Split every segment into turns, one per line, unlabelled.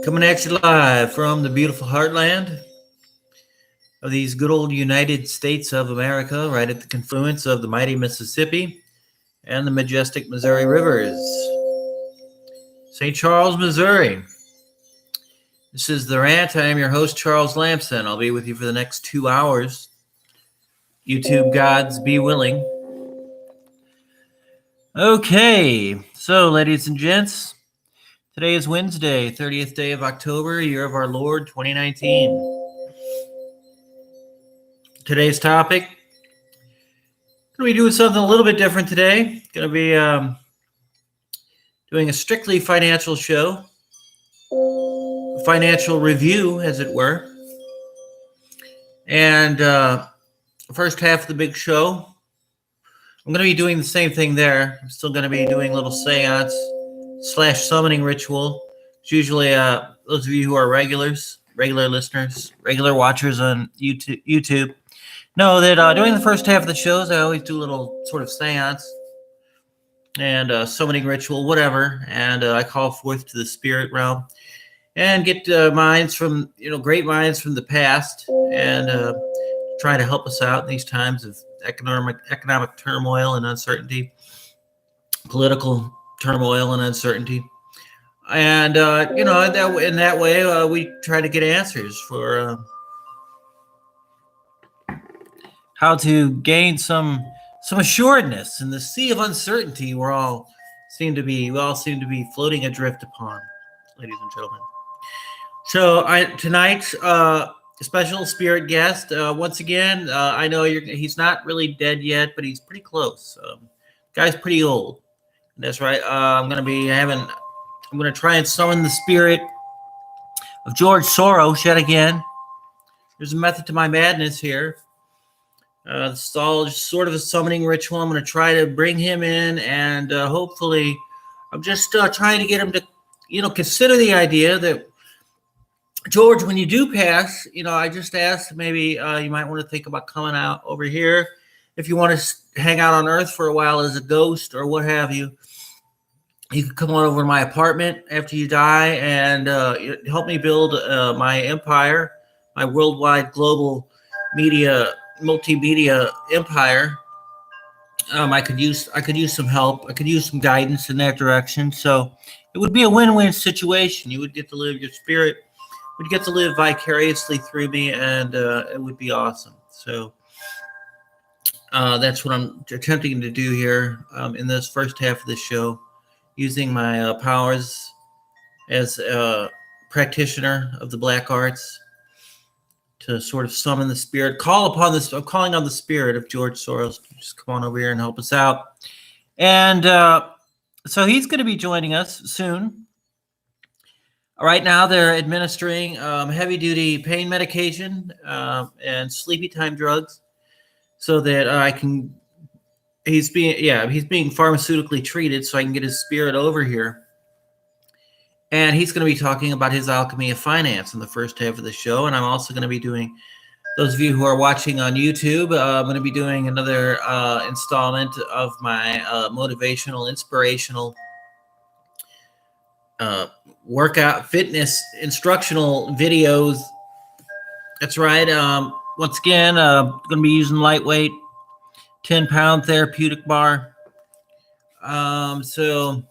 Coming at you live from the beautiful heartland of these good old United States of America, right at the confluence of the mighty Mississippi and the majestic Missouri rivers. St. Charles, Missouri. This is The Rant. I am your host, Charles Lamson. I'll be with you for the next 2 hours. YouTube gods be willing. Okay, so ladies and gents, today is Wednesday, 30th day of October, year of our Lord, 2019. Today's topic, going to be doing something a little bit different today. Going to be doing a strictly financial show, a financial review, as it were. And first half of the big show, I'm going to be doing the same thing there. I'm still going to be doing a little seance / summoning ritual. It's usually those of you who are regular listeners, regular watchers on YouTube know that during the first half of the shows, I always do a little sort of seance and summoning ritual, whatever, and I call forth to the spirit realm and get minds from, great minds from the past and try to help us out in these times of economic turmoil and uncertainty, political turmoil and uncertainty. And, in that way, we try to get answers for how to gain some assuredness in the sea of uncertainty we all seem to be floating adrift upon, ladies and gentlemen. So tonight's special spirit guest, once again, I know he's not really dead yet, but he's pretty close. Guy's pretty old. That's right. I'm going to try and summon the spirit of George Soros yet again. There's a method to my madness here. This is all just sort of a summoning ritual. I'm going to try to bring him in, and hopefully, I'm just trying to get him to, consider the idea that, George, when you do pass, I just asked maybe you might want to think about coming out over here. If you want to hang out on Earth for a while as a ghost or what have you, you can come on over to my apartment after you die and help me build my empire, my worldwide global multimedia empire. I could use some help. I could use some guidance in that direction. So it would be a win-win situation. You would get to live, your spirit would get to live vicariously through me, and it would be awesome. So that's what I'm attempting to do here in this first half of the show, using my powers as a practitioner of the black arts to sort of summon the spirit, I'm calling on the spirit of George Soros to just come on over here and help us out. And so he's going to be joining us soon. Right now, they're administering heavy-duty pain medication and sleepy time drugs, so that he's being pharmaceutically treated, so I can get his spirit over here. And he's going to be talking about his alchemy of finance in the first half of the show. And I'm also going to be doing, those of you who are watching on YouTube, I'm going to be doing another installment of my motivational, inspirational workout, fitness, instructional videos. That's right. Once again, going to be using lightweight 10-pound therapeutic bar. So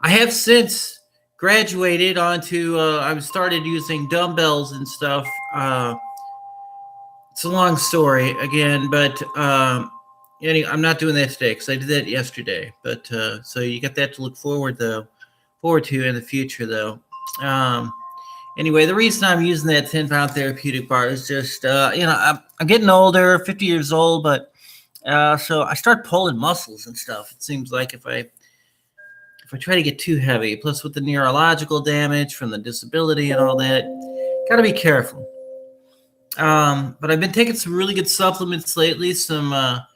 I have since graduated onto, I've started using dumbbells and stuff. It's a long story again, but anyway, I'm not doing that today because I did that yesterday. But so you got that to look forward to in the future, though. Anyway, the reason I'm using that 10-pound therapeutic bar is just, I'm getting older, 50 years old, but so I start pulling muscles and stuff. It seems like if I try to get too heavy, plus with the neurological damage from the disability and all that, got to be careful. But I've been taking some really good supplements lately. It's not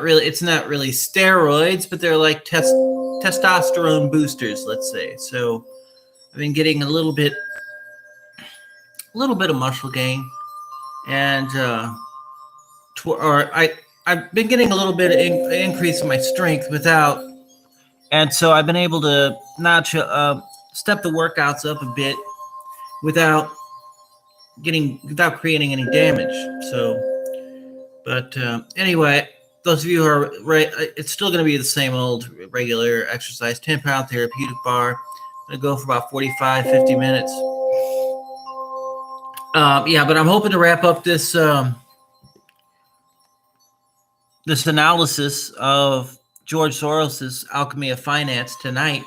really steroids, but they're like testosterone boosters, let's say. So I've been getting a little bit of muscle gain, and I've been getting a little bit of increase in my strength without. And so I've been able to notch step the workouts up a bit without creating any damage. So, but anyway, those of you who are right, it's still going to be the same old regular exercise, 10-pound therapeutic bar. I'm going to go for about 45, 50 minutes. Yeah, but I'm hoping to wrap up this this analysis of George Soros's Alchemy of Finance tonight.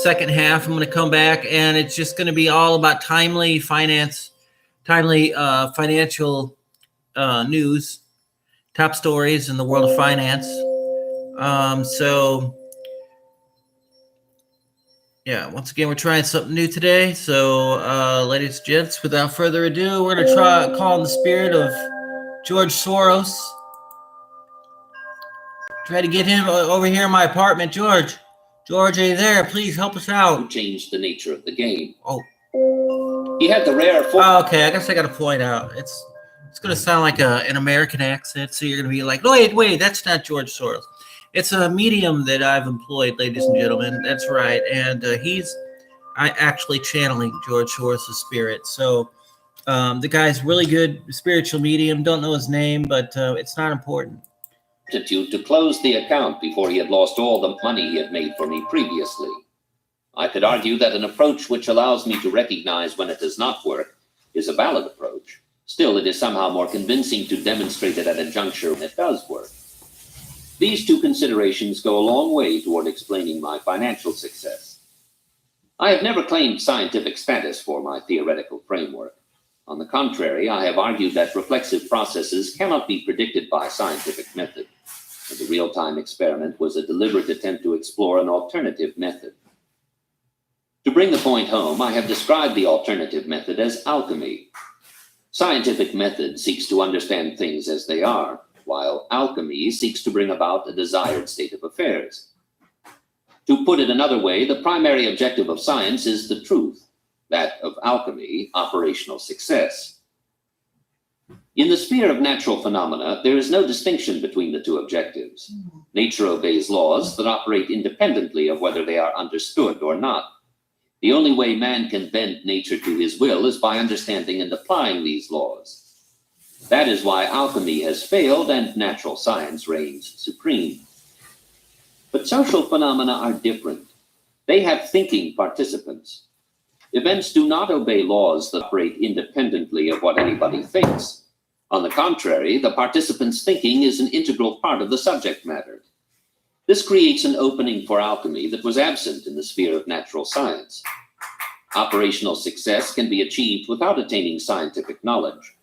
Second half, I'm going to come back, and it's just going to be all about timely financial news, top stories in the world of finance. So, yeah, once again, we're trying something new today. So, ladies and gents, without further ado, we're going to try call in the spirit of George Soros. Try to get him over here in my apartment. George, are you there? Please help us out.
Who changed the nature of the game.
Oh.
He had the rare
okay, I guess I got to point out. It's going to sound like an American accent, so you're going to be like, wait, that's not George Soros. It's a medium that I've employed, ladies and gentlemen. That's right. And he's actually channeling George Soros' spirit. So the guy's really good spiritual medium. Don't know his name, but it's not important.
To close the account before he had lost all the money he had made for me previously. I could argue that an approach which allows me to recognize when it does not work is a valid approach. Still, it is somehow more convincing to demonstrate it at a juncture when it does work. These two considerations go a long way toward explaining my financial success. I have never claimed scientific status for my theoretical framework. On the contrary, I have argued that reflexive processes cannot be predicted by scientific method. And the real-time experiment was a deliberate attempt to explore an alternative method. To bring the point home, I have described the alternative method as alchemy. Scientific method seeks to understand things as they are, while alchemy seeks to bring about a desired state of affairs. To put it another way, the primary objective of science is the truth, that of alchemy, operational success. In the sphere of natural phenomena, there is no distinction between the two objectives. Nature obeys laws that operate independently of whether they are understood or not. The only way man can bend nature to his will is by understanding and applying these laws. That is why alchemy has failed and natural science reigns supreme. But social phenomena are different. They have thinking participants. Events do not obey laws that operate independently of what anybody thinks. On the contrary, the participants' thinking is an integral part of the subject matter. This creates an opening for alchemy that was absent in the sphere of natural science. Operational success can be achieved without attaining scientific knowledge.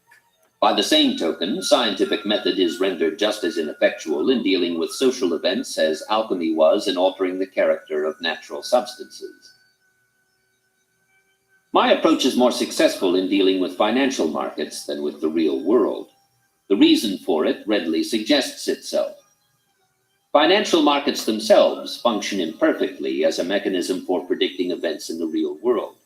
By the same token, scientific method is rendered just as ineffectual in dealing with social events as alchemy was in altering the character of natural substances. My approach is more successful in dealing with financial markets than with the real world. The reason for it readily suggests itself. Financial markets themselves function imperfectly as a mechanism for predicting events in the real world.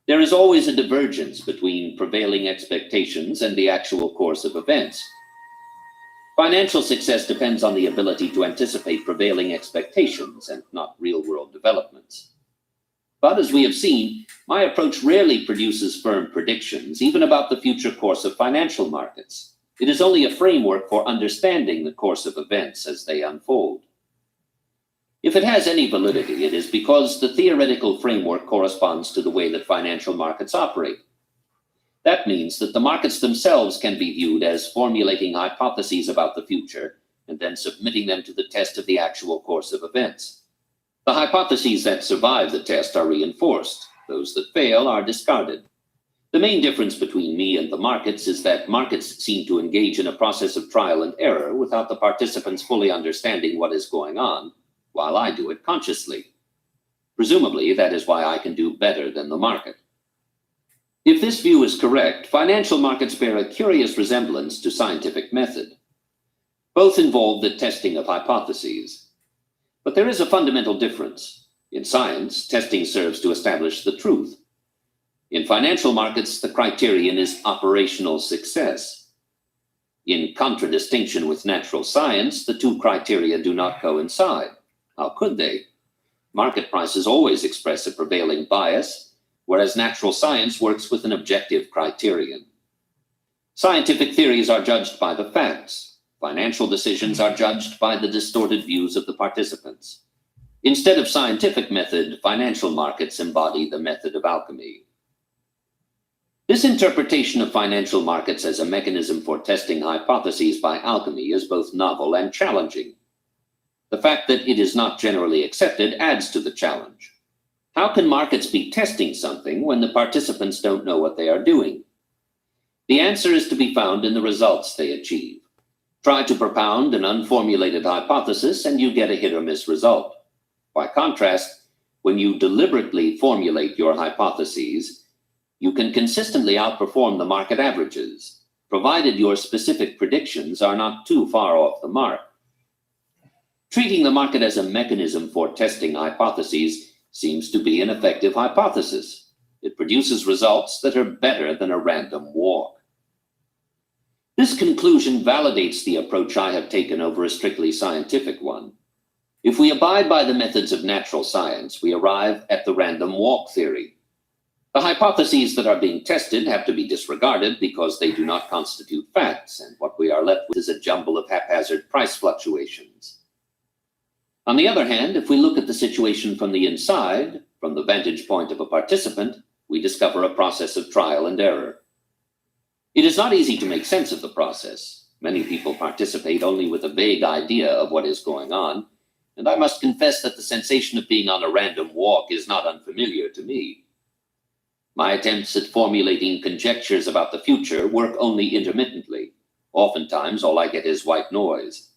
There is always a divergence between prevailing expectations and the actual course of events. Financial success depends on the ability to anticipate prevailing expectations and not real-world developments. But as we have seen, my approach rarely produces firm predictions, even about the future course of financial markets. It is only a framework for understanding the course of events as they unfold. If it has any validity, it is because the theoretical framework corresponds to the way that financial markets operate. That means that the markets themselves can be viewed as formulating hypotheses about the future and then submitting them to the test of the actual course of events. The hypotheses that survive the test are reinforced. Those that fail are discarded. The main difference between me and the markets is that markets seem to engage in a process of trial and error without the participants fully understanding what is going on, while I do it consciously. Presumably, that is why I can do better than the market. If this view is correct, financial markets bear a curious resemblance to scientific method. Both involve the testing of hypotheses. But there is a fundamental difference. In science, testing serves to establish the truth. In financial markets, the criterion is operational success. In contradistinction with natural science, the two criteria do not coincide. How could they? Market prices always express a prevailing bias, whereas natural science works with an objective criterion. Scientific theories are judged by the facts. Financial decisions are judged by the distorted views of the participants. Instead of scientific method, financial markets embody the method of alchemy. This interpretation of financial markets as a mechanism for testing hypotheses by alchemy is both novel and challenging. The fact that it is not generally accepted adds to the challenge. How can markets be testing something when the participants don't know what they are doing? The answer is to be found in the results they achieve. Try to propound an unformulated hypothesis and you get a hit or miss result. By contrast, when you deliberately formulate your hypotheses, you can consistently outperform the market averages, provided your specific predictions are not too far off the mark. Treating the market as a mechanism for testing hypotheses seems to be an effective hypothesis. It produces results that are better than a random walk. This conclusion validates the approach I have taken over a strictly scientific one. If we abide by the methods of natural science, we arrive at the random walk theory. The hypotheses that are being tested have to be disregarded because they do not constitute facts, and what we are left with is a jumble of haphazard price fluctuations. On the other hand, if we look at the situation from the inside, from the vantage point of a participant, we discover a process of trial and error. It is not easy to make sense of the process. Many people participate only with a vague idea of what is going on, and I must confess that the sensation of being on a random walk is not unfamiliar to me. My attempts at formulating conjectures about the future work only intermittently. Oftentimes, all I get is white noise.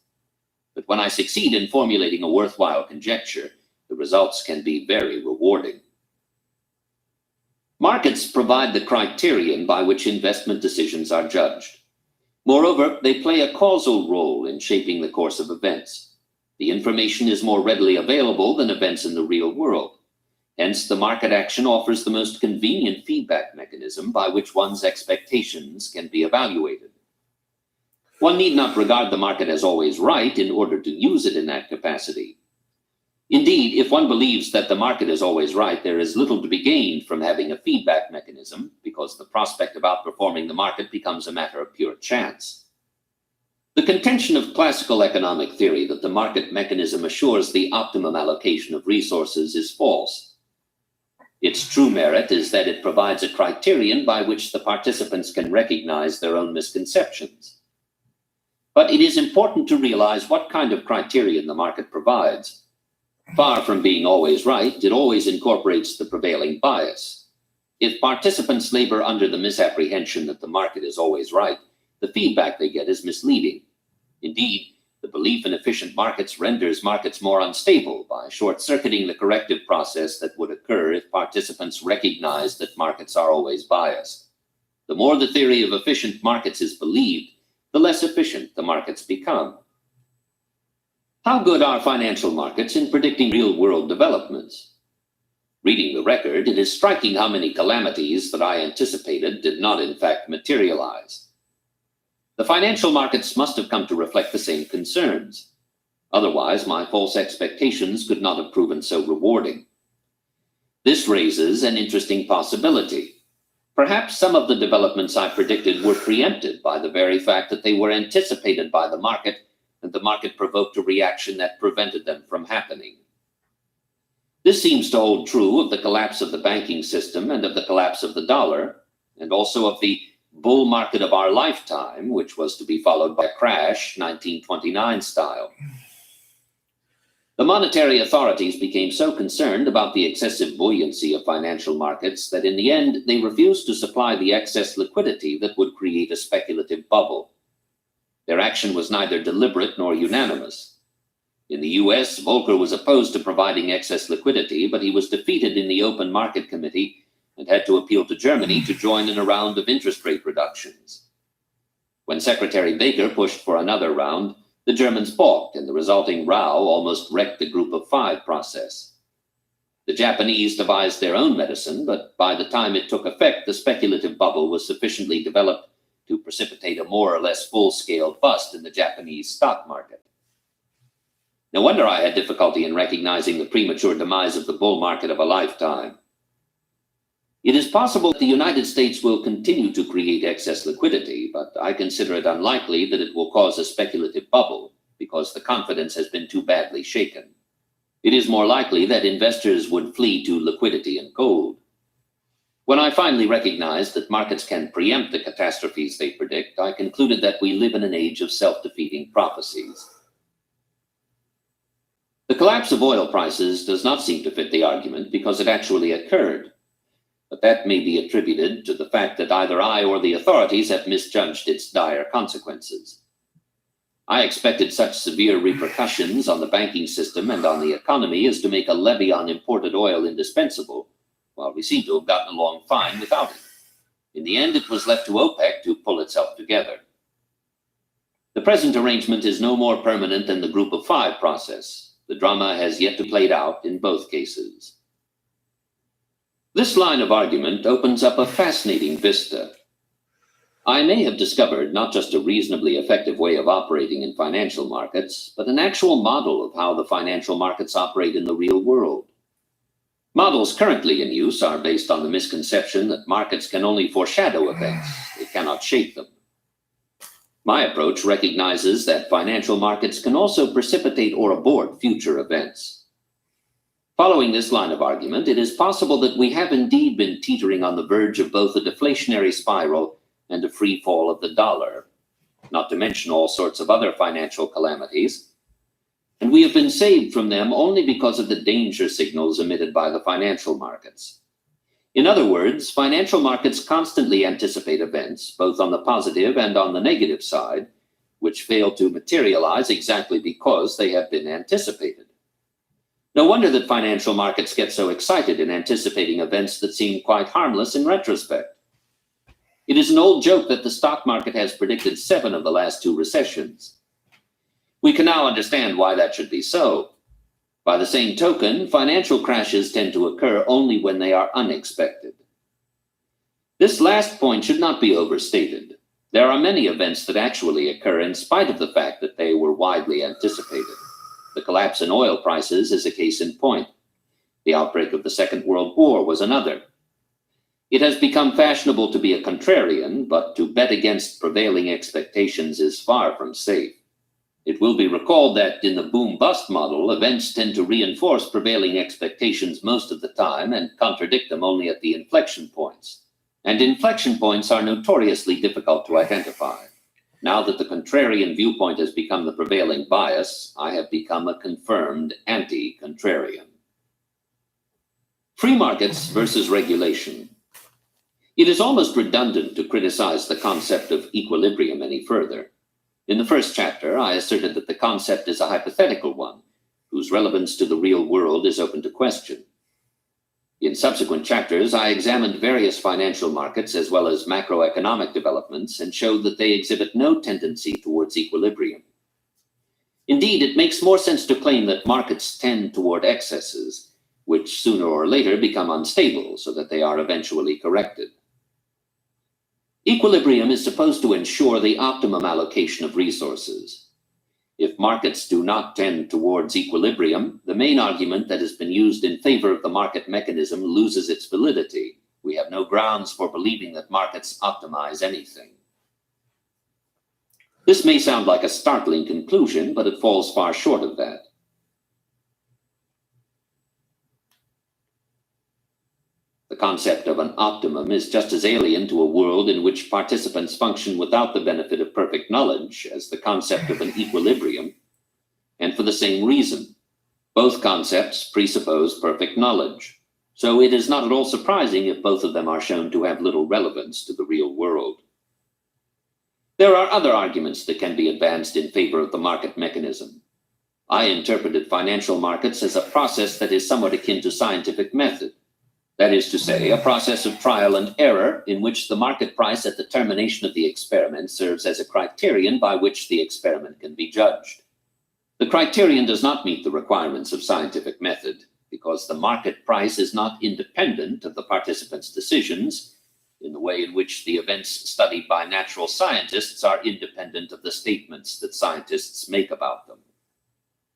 But when I succeed in formulating a worthwhile conjecture, the results can be very rewarding. Markets provide the criterion by which investment decisions are judged. Moreover, they play a causal role in shaping the course of events. The information is more readily available than events in the real world. Hence, the market action offers the most convenient feedback mechanism by which one's expectations can be evaluated. One need not regard the market as always right in order to use it in that capacity. Indeed, if one believes that the market is always right, there is little to be gained from having a feedback mechanism because the prospect of outperforming the market becomes a matter of pure chance. The contention of classical economic theory that the market mechanism assures the optimum allocation of resources is false. Its true merit is that it provides a criterion by which the participants can recognize their own misconceptions. But it is important to realize what kind of criterion the market provides. Far from being always right, it always incorporates the prevailing bias. If participants labor under the misapprehension that the market is always right, the feedback they get is misleading. Indeed, the belief in efficient markets renders markets more unstable by short-circuiting the corrective process that would occur if participants recognize that markets are always biased. The more the theory of efficient markets is believed, the less efficient the markets become. How good are financial markets in predicting real-world developments? Reading the record, it is striking how many calamities that I anticipated did not in fact materialize. The financial markets must have come to reflect the same concerns. Otherwise, my false expectations could not have proven so rewarding. This raises an interesting possibility. Perhaps some of the developments I predicted were preempted by the very fact that they were anticipated by the market, and the market provoked a reaction that prevented them from happening. This seems to hold true of the collapse of the banking system and of the collapse of the dollar, and also of the bull market of our lifetime, which was to be followed by a crash, 1929 style. The monetary authorities became so concerned about the excessive buoyancy of financial markets that in the end they refused to supply the excess liquidity that would create a speculative bubble. Their action was neither deliberate nor unanimous. In the US, Volcker was opposed to providing excess liquidity, but he was defeated in the Open Market Committee and had to appeal to Germany to join in a round of interest rate reductions. When Secretary Baker pushed for another round, the Germans balked, and the resulting row almost wrecked the Group of Five process. The Japanese devised their own medicine, but by the time it took effect, the speculative bubble was sufficiently developed to precipitate a more or less full-scale bust in the Japanese stock market. No wonder I had difficulty in recognizing the premature demise of the bull market of a lifetime. It is possible that the United States will continue to create excess liquidity, but I consider it unlikely that it will cause a speculative bubble because the confidence has been too badly shaken. It is more likely that investors would flee to liquidity and gold. When I finally recognized that markets can preempt the catastrophes they predict, I concluded that we live in an age of self-defeating prophecies. The collapse of oil prices does not seem to fit the argument because it actually occurred. But that may be attributed to the fact that either I or the authorities have misjudged its dire consequences. I expected such severe repercussions on the banking system and on the economy as to make a levy on imported oil indispensable, while we seem to have gotten along fine without it. In the end, it was left to OPEC to pull itself together. The present arrangement is no more permanent than the Group of Five process. The drama has yet to be played out in both cases. This line of argument opens up a fascinating vista. I may have discovered not just a reasonably effective way of operating in financial markets, but an actual model of how the financial markets operate in the real world. Models currently in use are based on the misconception that markets can only foreshadow events, they cannot shape them. My approach recognizes that financial markets can also precipitate or abort future events. Following this line of argument, it is possible that we have indeed been teetering on the verge of both a deflationary spiral and a free fall of the dollar, not to mention all sorts of other financial calamities, and we have been saved from them only because of the danger signals emitted by the financial markets. In other words, financial markets constantly anticipate events, both on the positive and on the negative side, which fail to materialize exactly because they have been anticipated. No wonder that financial markets get so excited in anticipating events that seem quite harmless in retrospect. It is an old joke that the stock market has predicted 7 of the last 2 recessions. We can now understand why that should be so. By the same token, financial crashes tend to occur only when they are unexpected. This last point should not be overstated. There are many events that actually occur in spite of the fact that they were widely anticipated. The collapse in oil prices is a case in point. The outbreak of the Second World War was another. It has become fashionable to be a contrarian, but to bet against prevailing expectations is far from safe. It will be recalled that in the boom-bust model, events tend to reinforce prevailing expectations most of the time and contradict them only at the inflection points. And inflection points are notoriously difficult to identify. Now that the contrarian viewpoint has become the prevailing bias, I have become a confirmed anti-contrarian. Free markets versus regulation. It is almost redundant to criticize the concept of equilibrium any further. In the first chapter, I asserted that the concept is a hypothetical one, whose relevance to the real world is open to question. In subsequent chapters, I examined various financial markets as well as macroeconomic developments and showed that they exhibit no tendency towards equilibrium. Indeed, it makes more sense to claim that markets tend toward excesses, which sooner or later become unstable so that they are eventually corrected. Equilibrium is supposed to ensure the optimum allocation of resources. If markets do not tend towards equilibrium, the main argument that has been used in favor of the market mechanism loses its validity. We have no grounds for believing that markets optimize anything. This may sound like a startling conclusion, but it falls far short of that. The concept of an optimum is just as alien to a world in which participants function without the benefit of perfect knowledge as the concept of an equilibrium, and for the same reason. Both concepts presuppose perfect knowledge, so it is not at all surprising if both of them are shown to have little relevance to the real world. There are other arguments that can be advanced in favor of the market mechanism. I interpreted financial markets as a process that is somewhat akin to scientific method. That is to say, a process of trial and error in which the market price at the termination of the experiment serves as a criterion by which the experiment can be judged. The criterion does not meet the requirements of scientific method because the market price is not independent of the participants' decisions in the way in which the events studied by natural scientists are independent of the statements that scientists make about them.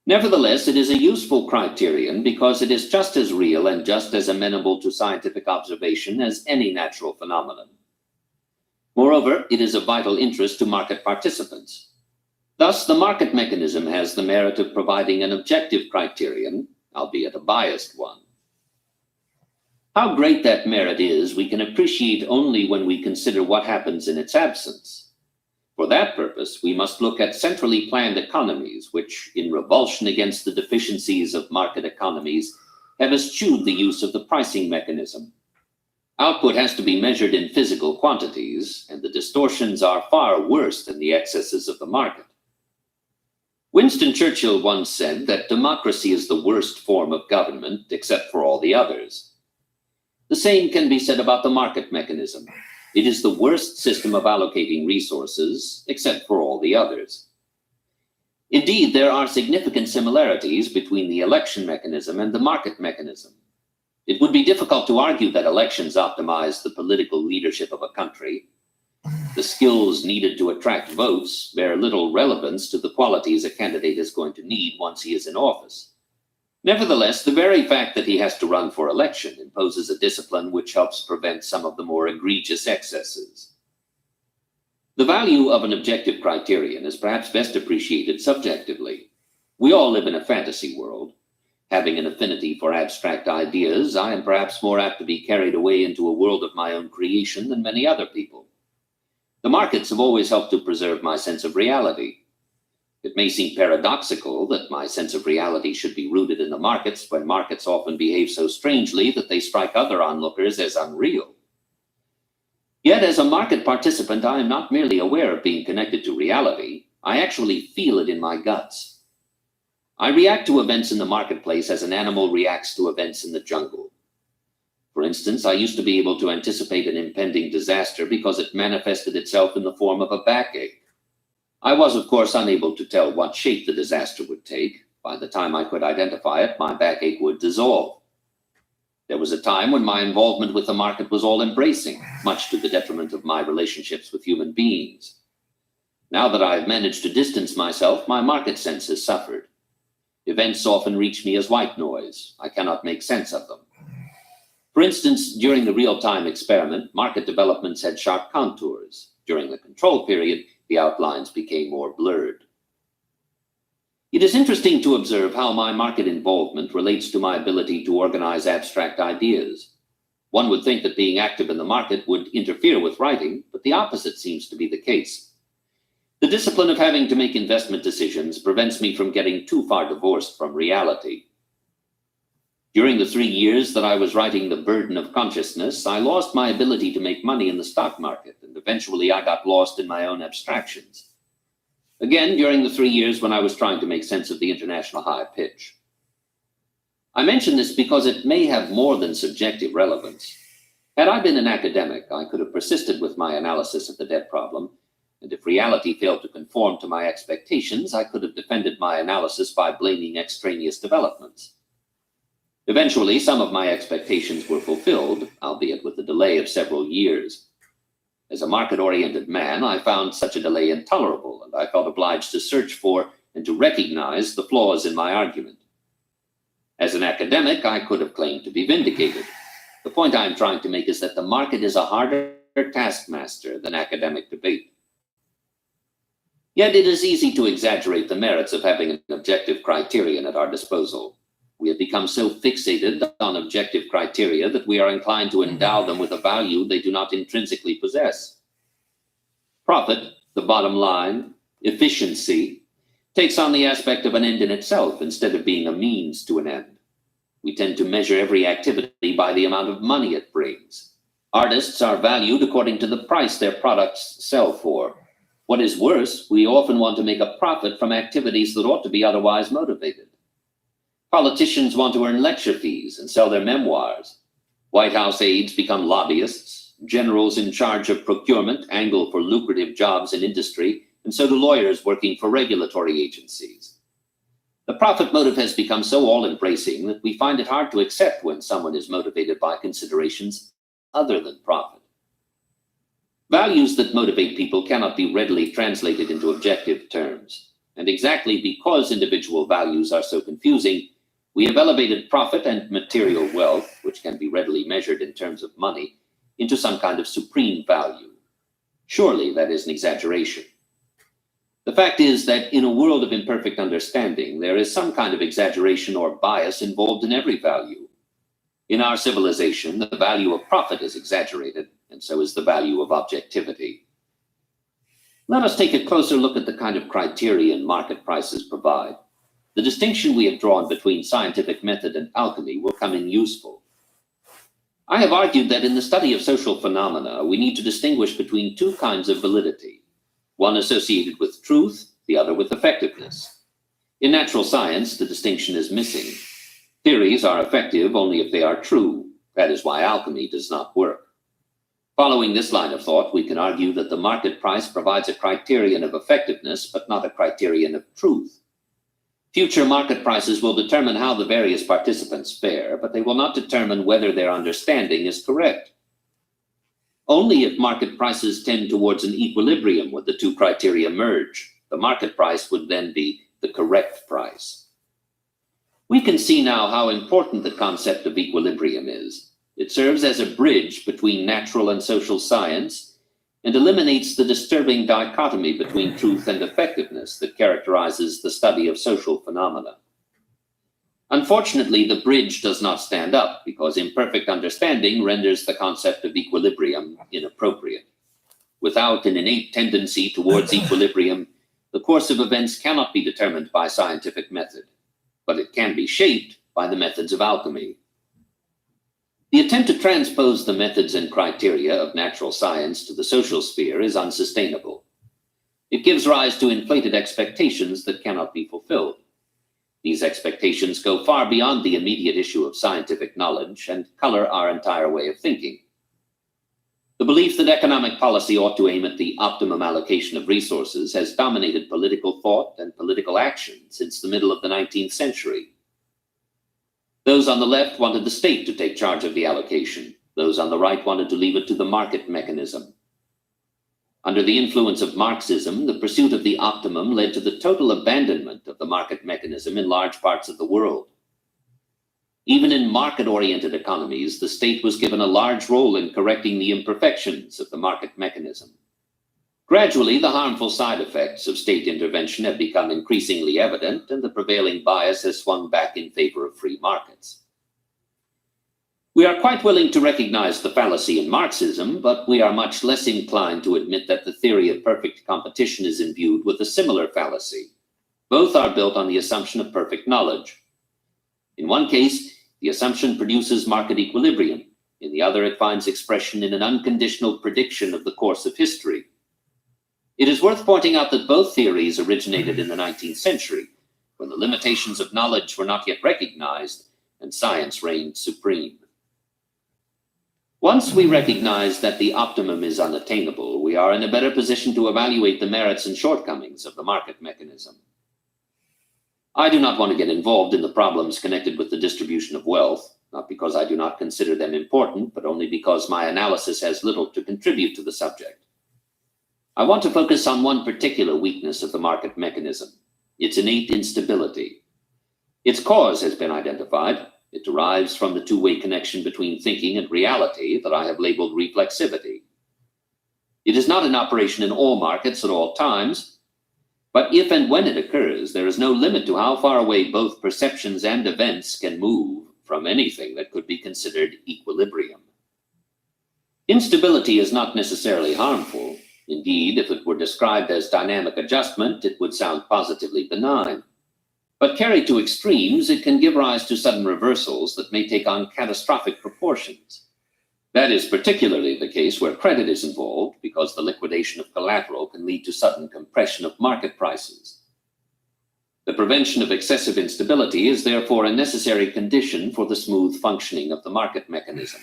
Nevertheless, it is a useful criterion because it is just as real and just as amenable to scientific observation as any natural phenomenon. Moreover, it is of vital interest to market participants. Thus, the market mechanism has the merit of providing an objective criterion, albeit a biased one. How great that merit is, we can appreciate only when we consider what happens in its absence. For that purpose, we must look at centrally planned economies, which, in revulsion against the deficiencies of market economies, have eschewed the use of the pricing mechanism. Output has to be measured in physical quantities, and the distortions are far worse than the excesses of the market. Winston Churchill once said that democracy is the worst form of government, except for all the others. The same can be said about the market mechanism. It is the worst system of allocating resources, except for all the others. Indeed, there are significant similarities between the election mechanism and the market mechanism. It would be difficult to argue that elections optimize the political leadership of a country. The skills needed to attract votes bear little relevance to the qualities a candidate is going to need once he is in office. Nevertheless, the very fact that he has to run for election imposes a discipline which helps prevent some of the more egregious excesses. The value of an objective criterion is perhaps best appreciated subjectively. We all live in a fantasy world. Having an affinity for abstract ideas, I am perhaps more apt to be carried away into a world of my own creation than many other people. The markets have always helped to preserve my sense of reality. It may seem paradoxical that my sense of reality should be rooted in the markets when markets often behave so strangely that they strike other onlookers as unreal. Yet, as a market participant, I am not merely aware of being connected to reality, I actually feel it in my guts. I react to events in the marketplace as an animal reacts to events in the jungle. For instance, I used to be able to anticipate an impending disaster because it manifested itself in the form of a backache. I was, of course, unable to tell what shape the disaster would take. By the time I could identify it, my backache would dissolve. There was a time when my involvement with the market was all-embracing, much to the detriment of my relationships with human beings. Now that I have managed to distance myself, my market sense has suffered. Events often reach me as white noise. I cannot make sense of them. For instance, during the real-time experiment, market developments had sharp contours. During the control period, the outlines became more blurred. It is interesting to observe how my market involvement relates to my ability to organize abstract ideas. One would think that being active in the market would interfere with writing, but the opposite seems to be the case. The discipline of having to make investment decisions prevents me from getting too far divorced from reality. During the 3 years that I was writing The Burden of Consciousness, I lost my ability to make money in the stock market, and eventually I got lost in my own abstractions. Again, during the 3 years when I was trying to make sense of the international high pitch. I mention this because it may have more than subjective relevance. Had I been an academic, I could have persisted with my analysis of the debt problem, and if reality failed to conform to my expectations, I could have defended my analysis by blaming extraneous developments. Eventually, some of my expectations were fulfilled, albeit with a delay of several years. As a market-oriented man, I found such a delay intolerable, and I felt obliged to search for and to recognize the flaws in my argument. As an academic, I could have claimed to be vindicated. The point I am trying to make is that the market is a harder taskmaster than academic debate. Yet it is easy to exaggerate the merits of having an objective criterion at our disposal. We have become so fixated on objective criteria that we are inclined to endow them with a value they do not intrinsically possess. Profit, the bottom line, efficiency, takes on the aspect of an end in itself instead of being a means to an end. We tend to measure every activity by the amount of money it brings. Artists are valued according to the price their products sell for. What is worse, we often want to make a profit from activities that ought to be otherwise motivated. Politicians want to earn lecture fees and sell their memoirs. White House aides become lobbyists. Generals in charge of procurement angle for lucrative jobs in industry, and so do lawyers working for regulatory agencies. The profit motive has become so all-embracing that we find it hard to accept when someone is motivated by considerations other than profit. Values that motivate people cannot be readily translated into objective terms. And exactly because individual values are so confusing, we have elevated profit and material wealth, which can be readily measured in terms of money, into some kind of supreme value. Surely that is an exaggeration. The fact is that in a world of imperfect understanding, there is some kind of exaggeration or bias involved in every value. In our civilization, the value of profit is exaggerated, and so is the value of objectivity. Let us take a closer look at the kind of criterion market prices provide. The distinction we have drawn between scientific method and alchemy will come in useful. I have argued that in the study of social phenomena, we need to distinguish between two kinds of validity, one associated with truth, the other with effectiveness. In natural science, the distinction is missing. Theories are effective only if they are true. That is why alchemy does not work. Following this line of thought, we can argue that the market price provides a criterion of effectiveness, but not a criterion of truth. Future market prices will determine how the various participants fare, but they will not determine whether their understanding is correct. Only if market prices tend towards an equilibrium would the two criteria merge. The market price would then be the correct price. We can see now how important the concept of equilibrium is. It serves as a bridge between natural and social science and eliminates the disturbing dichotomy between truth and effectiveness that characterizes the study of social phenomena. Unfortunately, the bridge does not stand up because imperfect understanding renders the concept of equilibrium inappropriate. Without an innate tendency towards equilibrium, the course of events cannot be determined by scientific method, but it can be shaped by the methods of alchemy. The attempt to transpose the methods and criteria of natural science to the social sphere is unsustainable. It gives rise to inflated expectations that cannot be fulfilled. These expectations go far beyond the immediate issue of scientific knowledge and color our entire way of thinking. The belief that economic policy ought to aim at the optimum allocation of resources has dominated political thought and political action since the middle of the 19th century. Those on the left wanted the state to take charge of the allocation. Those on the right wanted to leave it to the market mechanism. Under the influence of Marxism, the pursuit of the optimum led to the total abandonment of the market mechanism in large parts of the world. Even in market-oriented economies, the state was given a large role in correcting the imperfections of the market mechanism. Gradually, the harmful side effects of state intervention have become increasingly evident, and the prevailing bias has swung back in favor of free markets. We are quite willing to recognize the fallacy in Marxism, but we are much less inclined to admit that the theory of perfect competition is imbued with a similar fallacy. Both are built on the assumption of perfect knowledge. In one case, the assumption produces market equilibrium. In the other, it finds expression in an unconditional prediction of the course of history. It is worth pointing out that both theories originated in the 19th century, when the limitations of knowledge were not yet recognized and science reigned supreme. Once we recognize that the optimum is unattainable, we are in a better position to evaluate the merits and shortcomings of the market mechanism. I do not want to get involved in the problems connected with the distribution of wealth, not because I do not consider them important, but only because my analysis has little to contribute to the subject. I want to focus on one particular weakness of the market mechanism, its innate instability. Its cause has been identified. It derives from the two-way connection between thinking and reality that I have labeled reflexivity. It is not in operation in all markets at all times, but if and when it occurs, there is no limit to how far away both perceptions and events can move from anything that could be considered equilibrium. Instability is not necessarily harmful. Indeed, if it were described as dynamic adjustment, it would sound positively benign. But carried to extremes, it can give rise to sudden reversals that may take on catastrophic proportions. That is particularly the case where credit is involved, because the liquidation of collateral can lead to sudden compression of market prices. The prevention of excessive instability is therefore a necessary condition for the smooth functioning of the market mechanism.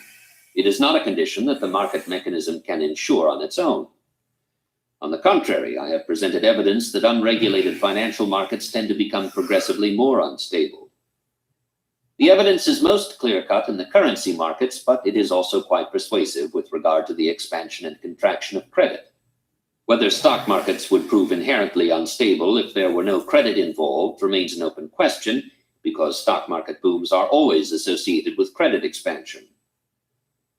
It is not a condition that the market mechanism can ensure on its own. On the contrary, I have presented evidence that unregulated financial markets tend to become progressively more unstable. The evidence is most clear-cut in the currency markets, but it is also quite persuasive with regard to the expansion and contraction of credit. Whether stock markets would prove inherently unstable if there were no credit involved remains an open question, because stock market booms are always associated with credit expansion.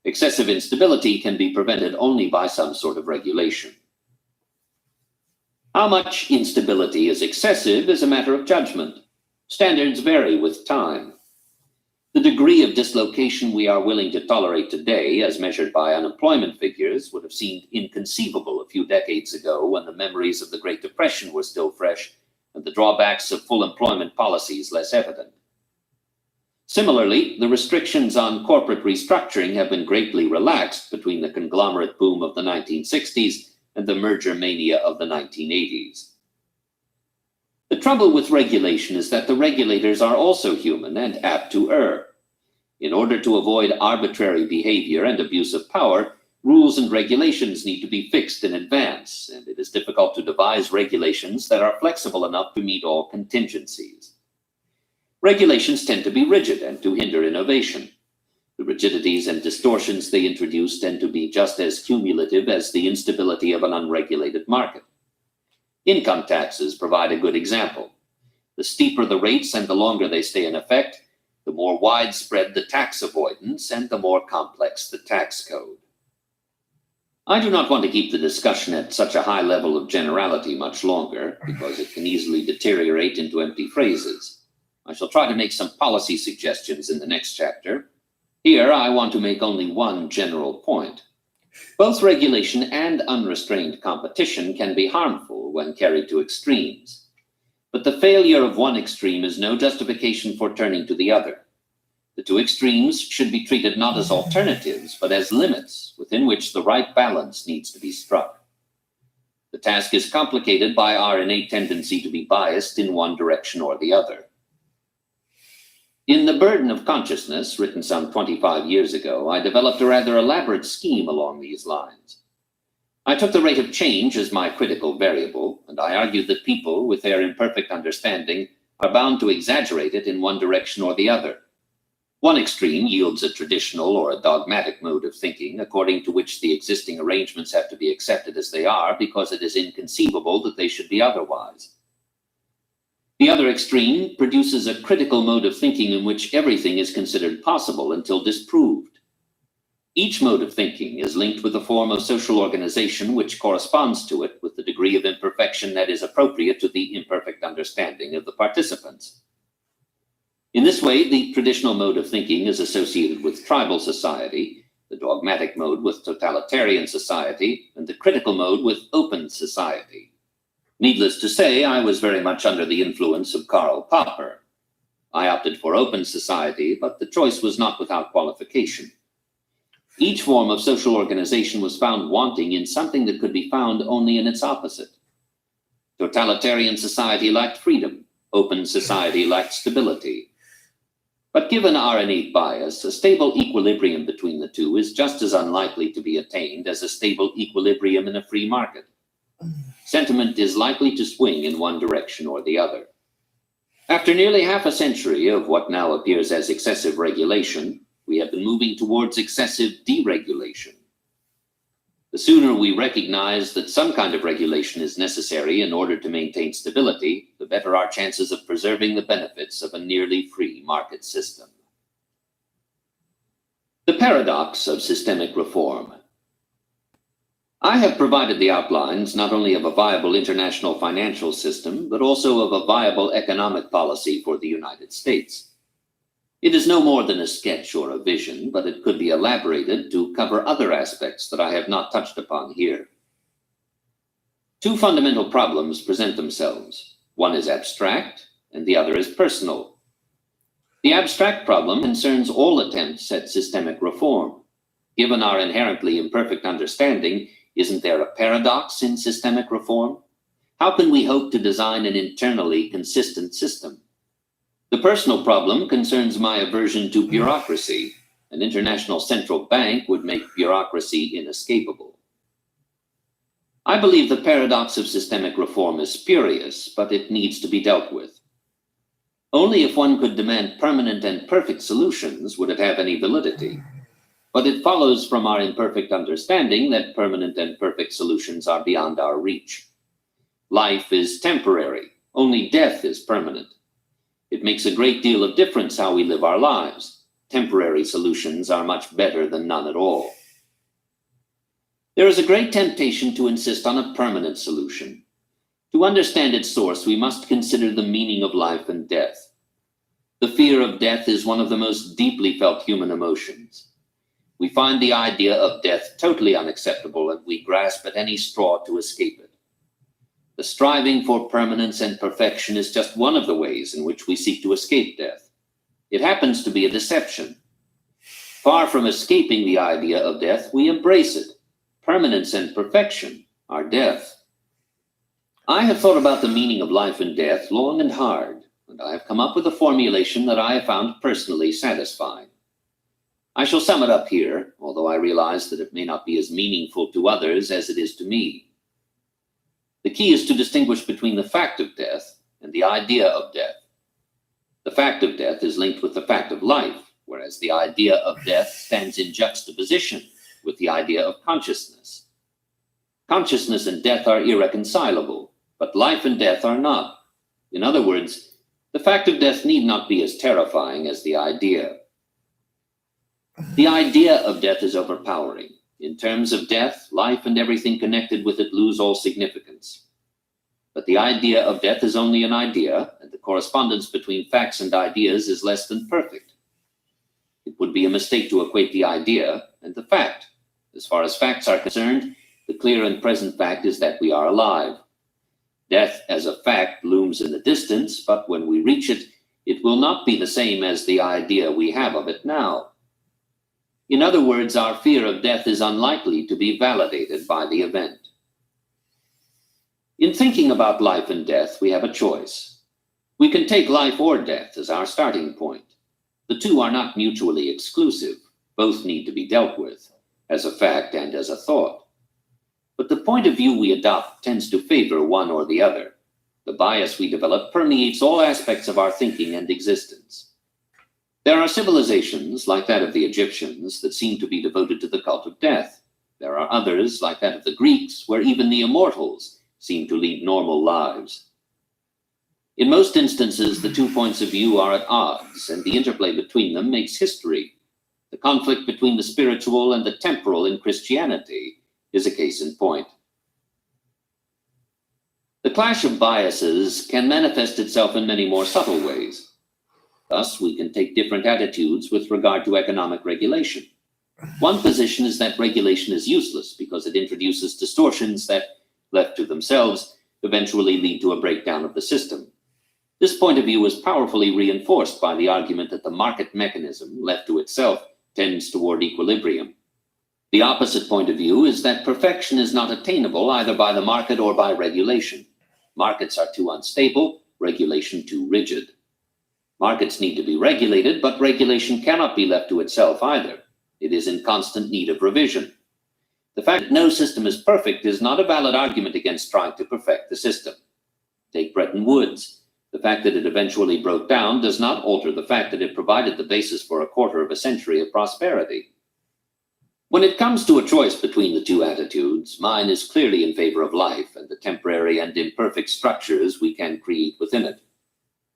Excessive instability can be prevented only by some sort of regulation. How much instability is excessive is a matter of judgment. Standards vary with time. The degree of dislocation we are willing to tolerate today, as measured by unemployment figures, would have seemed inconceivable a few decades ago when the memories of the Great Depression were still fresh and the drawbacks of full employment policies less evident. Similarly, the restrictions on corporate restructuring have been greatly relaxed between the conglomerate boom of the 1960s and the merger mania of the 1980s. The trouble with regulation is that the regulators are also human and apt to err. In order to avoid arbitrary behavior and abuse of power, rules and regulations need to be fixed in advance, and it is difficult to devise regulations that are flexible enough to meet all contingencies. Regulations tend to be rigid and to hinder innovation. The rigidities and distortions they introduce tend to be just as cumulative as the instability of an unregulated market. Income taxes provide a good example. The steeper the rates and the longer they stay in effect, the more widespread the tax avoidance and the more complex the tax code. I do not want to keep the discussion at such a high level of generality much longer, because it can easily deteriorate into empty phrases. I shall try to make some policy suggestions in the next chapter. Here, I want to make only one general point. Both regulation and unrestrained competition can be harmful when carried to extremes. But the failure of one extreme is no justification for turning to the other. The two extremes should be treated not as alternatives, but as limits within which the right balance needs to be struck. The task is complicated by our innate tendency to be biased in one direction or the other. In The Burden of Consciousness, written some 25 years ago, I developed a rather elaborate scheme along these lines. I took the rate of change as my critical variable, and I argued that people, with their imperfect understanding, are bound to exaggerate it in one direction or the other. One extreme yields a traditional or a dogmatic mode of thinking, according to which the existing arrangements have to be accepted as they are because it is inconceivable that they should be otherwise. The other extreme produces a critical mode of thinking in which everything is considered possible until disproved. Each mode of thinking is linked with a form of social organization which corresponds to it with the degree of imperfection that is appropriate to the imperfect understanding of the participants. In this way, the traditional mode of thinking is associated with tribal society, the dogmatic mode with totalitarian society, and the critical mode with open society. Needless to say, I was very much under the influence of Karl Popper. I opted for open society, but the choice was not without qualification. Each form of social organization was found wanting in something that could be found only in its opposite. Totalitarian society lacked freedom. Open society lacked stability. But given our innate bias, a stable equilibrium between the two is just as unlikely to be attained as a stable equilibrium in a free market. Sentiment is likely to swing in one direction or the other. After nearly half a century of what now appears as excessive regulation, we have been moving towards excessive deregulation. The sooner we recognize that some kind of regulation is necessary in order to maintain stability, the better our chances of preserving the benefits of a nearly free market system. The paradox of systemic reform. I have provided the outlines not only of a viable international financial system, but also of a viable economic policy for the United States. It is no more than a sketch or a vision, but it could be elaborated to cover other aspects that I have not touched upon here. Two fundamental problems present themselves. One is abstract, and the other is personal. The abstract problem concerns all attempts at systemic reform. Given our inherently imperfect understanding, isn't there a paradox in systemic reform? How can we hope to design an internally consistent system? The personal problem concerns my aversion to bureaucracy. An international central bank would make bureaucracy inescapable. I believe the paradox of systemic reform is spurious, but it needs to be dealt with. Only if one could demand permanent and perfect solutions would it have any validity. But it follows from our imperfect understanding that permanent and perfect solutions are beyond our reach. Life is temporary. Only death is permanent. It makes a great deal of difference how we live our lives. Temporary solutions are much better than none at all. There is a great temptation to insist on a permanent solution. To understand its source, we must consider the meaning of life and death. The fear of death is one of the most deeply felt human emotions. We find the idea of death totally unacceptable, and we grasp at any straw to escape it. The striving for permanence and perfection is just one of the ways in which we seek to escape death. It happens to be a deception. Far from escaping the idea of death, we embrace it. Permanence and perfection are death. I have thought about the meaning of life and death long and hard, and I have come up with a formulation that I have found personally satisfying. I shall sum it up here, although I realize that it may not be as meaningful to others as it is to me. The key is to distinguish between the fact of death and the idea of death. The fact of death is linked with the fact of life, whereas the idea of death stands in juxtaposition with the idea of consciousness. Consciousness and death are irreconcilable, but life and death are not. In other words, the fact of death need not be as terrifying as the idea. The idea of death is overpowering. In terms of death, life and everything connected with it lose all significance. But the idea of death is only an idea, and the correspondence between facts and ideas is less than perfect. It would be a mistake to equate the idea and the fact. As far as facts are concerned, the clear and present fact is that we are alive. Death as a fact looms in the distance, but when we reach it, it will not be the same as the idea we have of it now. In other words, our fear of death is unlikely to be validated by the event. In thinking about life and death, we have a choice. We can take life or death as our starting point. The two are not mutually exclusive. Both need to be dealt with, as a fact and as a thought. But the point of view we adopt tends to favor one or the other. The bias we develop permeates all aspects of our thinking and existence. There are civilizations, like that of the Egyptians, that seem to be devoted to the cult of death. There are others, like that of the Greeks, where even the immortals seem to lead normal lives. In most instances, the 2 points of view are at odds, and the interplay between them makes history. The conflict between the spiritual and the temporal in Christianity is a case in point. The clash of biases can manifest itself in many more subtle ways. Thus, we can take different attitudes with regard to economic regulation. One position is that regulation is useless because it introduces distortions that, left to themselves, eventually lead to a breakdown of the system. This point of view is powerfully reinforced by the argument that the market mechanism, left to itself, tends toward equilibrium. The opposite point of view is that perfection is not attainable either by the market or by regulation. Markets are too unstable, regulation too rigid. Markets need to be regulated, but regulation cannot be left to itself either. It is in constant need of revision. The fact that no system is perfect is not a valid argument against trying to perfect the system. Take Bretton Woods. The fact that it eventually broke down does not alter the fact that it provided the basis for a quarter of a century of prosperity. When it comes to a choice between the two attitudes, mine is clearly in favor of life and the temporary and imperfect structures we can create within it.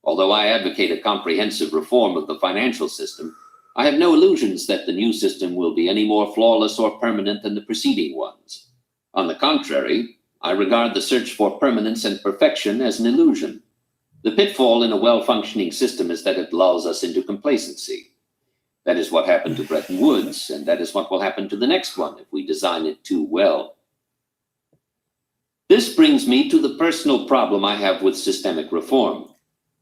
Although I advocate a comprehensive reform of the financial system, I have no illusions that the new system will be any more flawless or permanent than the preceding ones. On the contrary, I regard the search for permanence and perfection as an illusion. The pitfall in a well-functioning system is that it lulls us into complacency. That is what happened to Bretton Woods, and that is what will happen to the next one if we design it too well. This brings me to the personal problem I have with systemic reform.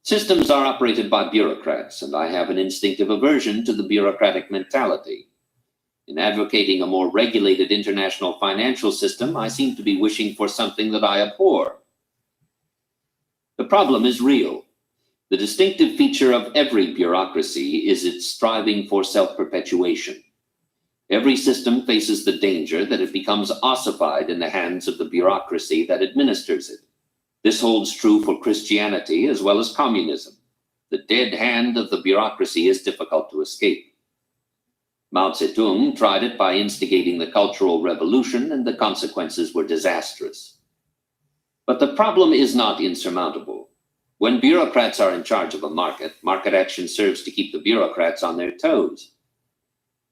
Systems are operated by bureaucrats, and I have an instinctive aversion to the bureaucratic mentality. In advocating a more regulated international financial system, I seem to be wishing for something that I abhor. The problem is real. The distinctive feature of every bureaucracy is its striving for self-perpetuation. Every system faces the danger that it becomes ossified in the hands of the bureaucracy that administers it. This holds true for Christianity as well as communism. The dead hand of the bureaucracy is difficult to escape. Mao Zedong tried it by instigating the Cultural Revolution, and the consequences were disastrous. But the problem is not insurmountable. When bureaucrats are in charge of a market, market action serves to keep the bureaucrats on their toes.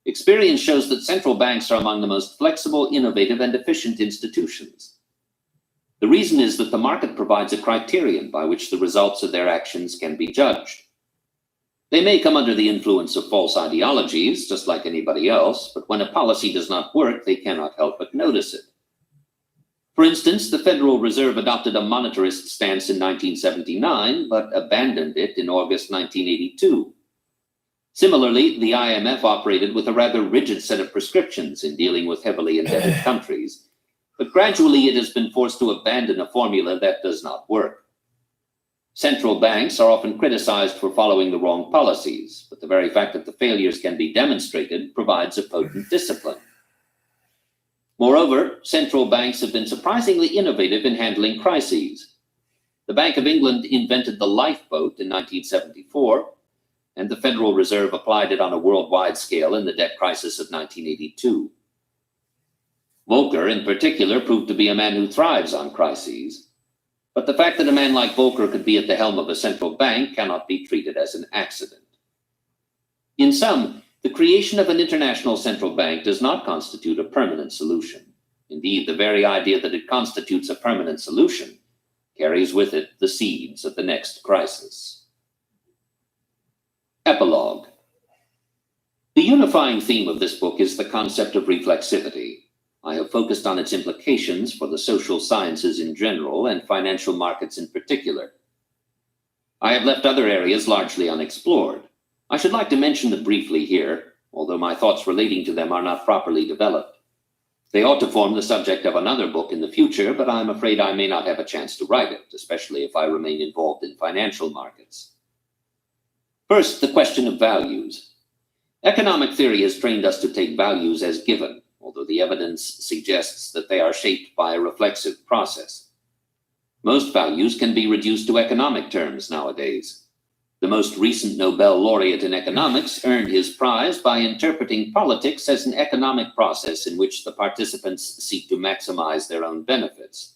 Experience shows that central banks are among the most flexible, innovative, and efficient institutions. The reason is that the market provides a criterion by which the results of their actions can be judged. They may come under the influence of false ideologies, just like anybody else, but when a policy does not work, they cannot help but notice it. For instance, the Federal Reserve adopted a monetarist stance in 1979, but abandoned it in August 1982. Similarly, the IMF operated with a rather rigid set of prescriptions in dealing with heavily indebted countries, but gradually it has been forced to abandon a formula that does not work. Central banks are often criticized for following the wrong policies, but the very fact that the failures can be demonstrated provides a potent discipline. Moreover, central banks have been surprisingly innovative in handling crises. The Bank of England invented the lifeboat in 1974, and the Federal Reserve applied it on a worldwide scale in the debt crisis of 1982. Volcker, in particular, proved to be a man who thrives on crises. But the fact that a man like Volcker could be at the helm of a central bank cannot be treated as an accident. In sum, the creation of an international central bank does not constitute a permanent solution. Indeed, the very idea that it constitutes a permanent solution carries with it the seeds of the next crisis. Epilogue. The unifying theme of this book is the concept of reflexivity. I have focused on its implications for the social sciences in general and financial markets in particular. I have left other areas largely unexplored. I should like to mention them briefly here, although my thoughts relating to them are not properly developed. They ought to form the subject of another book in the future, but I'm afraid I may not have a chance to write it, especially if I remain involved in financial markets. First, the question of values. Economic theory has trained us to take values as given, although the evidence suggests that they are shaped by a reflexive process. Most values can be reduced to economic terms nowadays. The most recent Nobel laureate in economics earned his prize by interpreting politics as an economic process in which the participants seek to maximize their own benefits.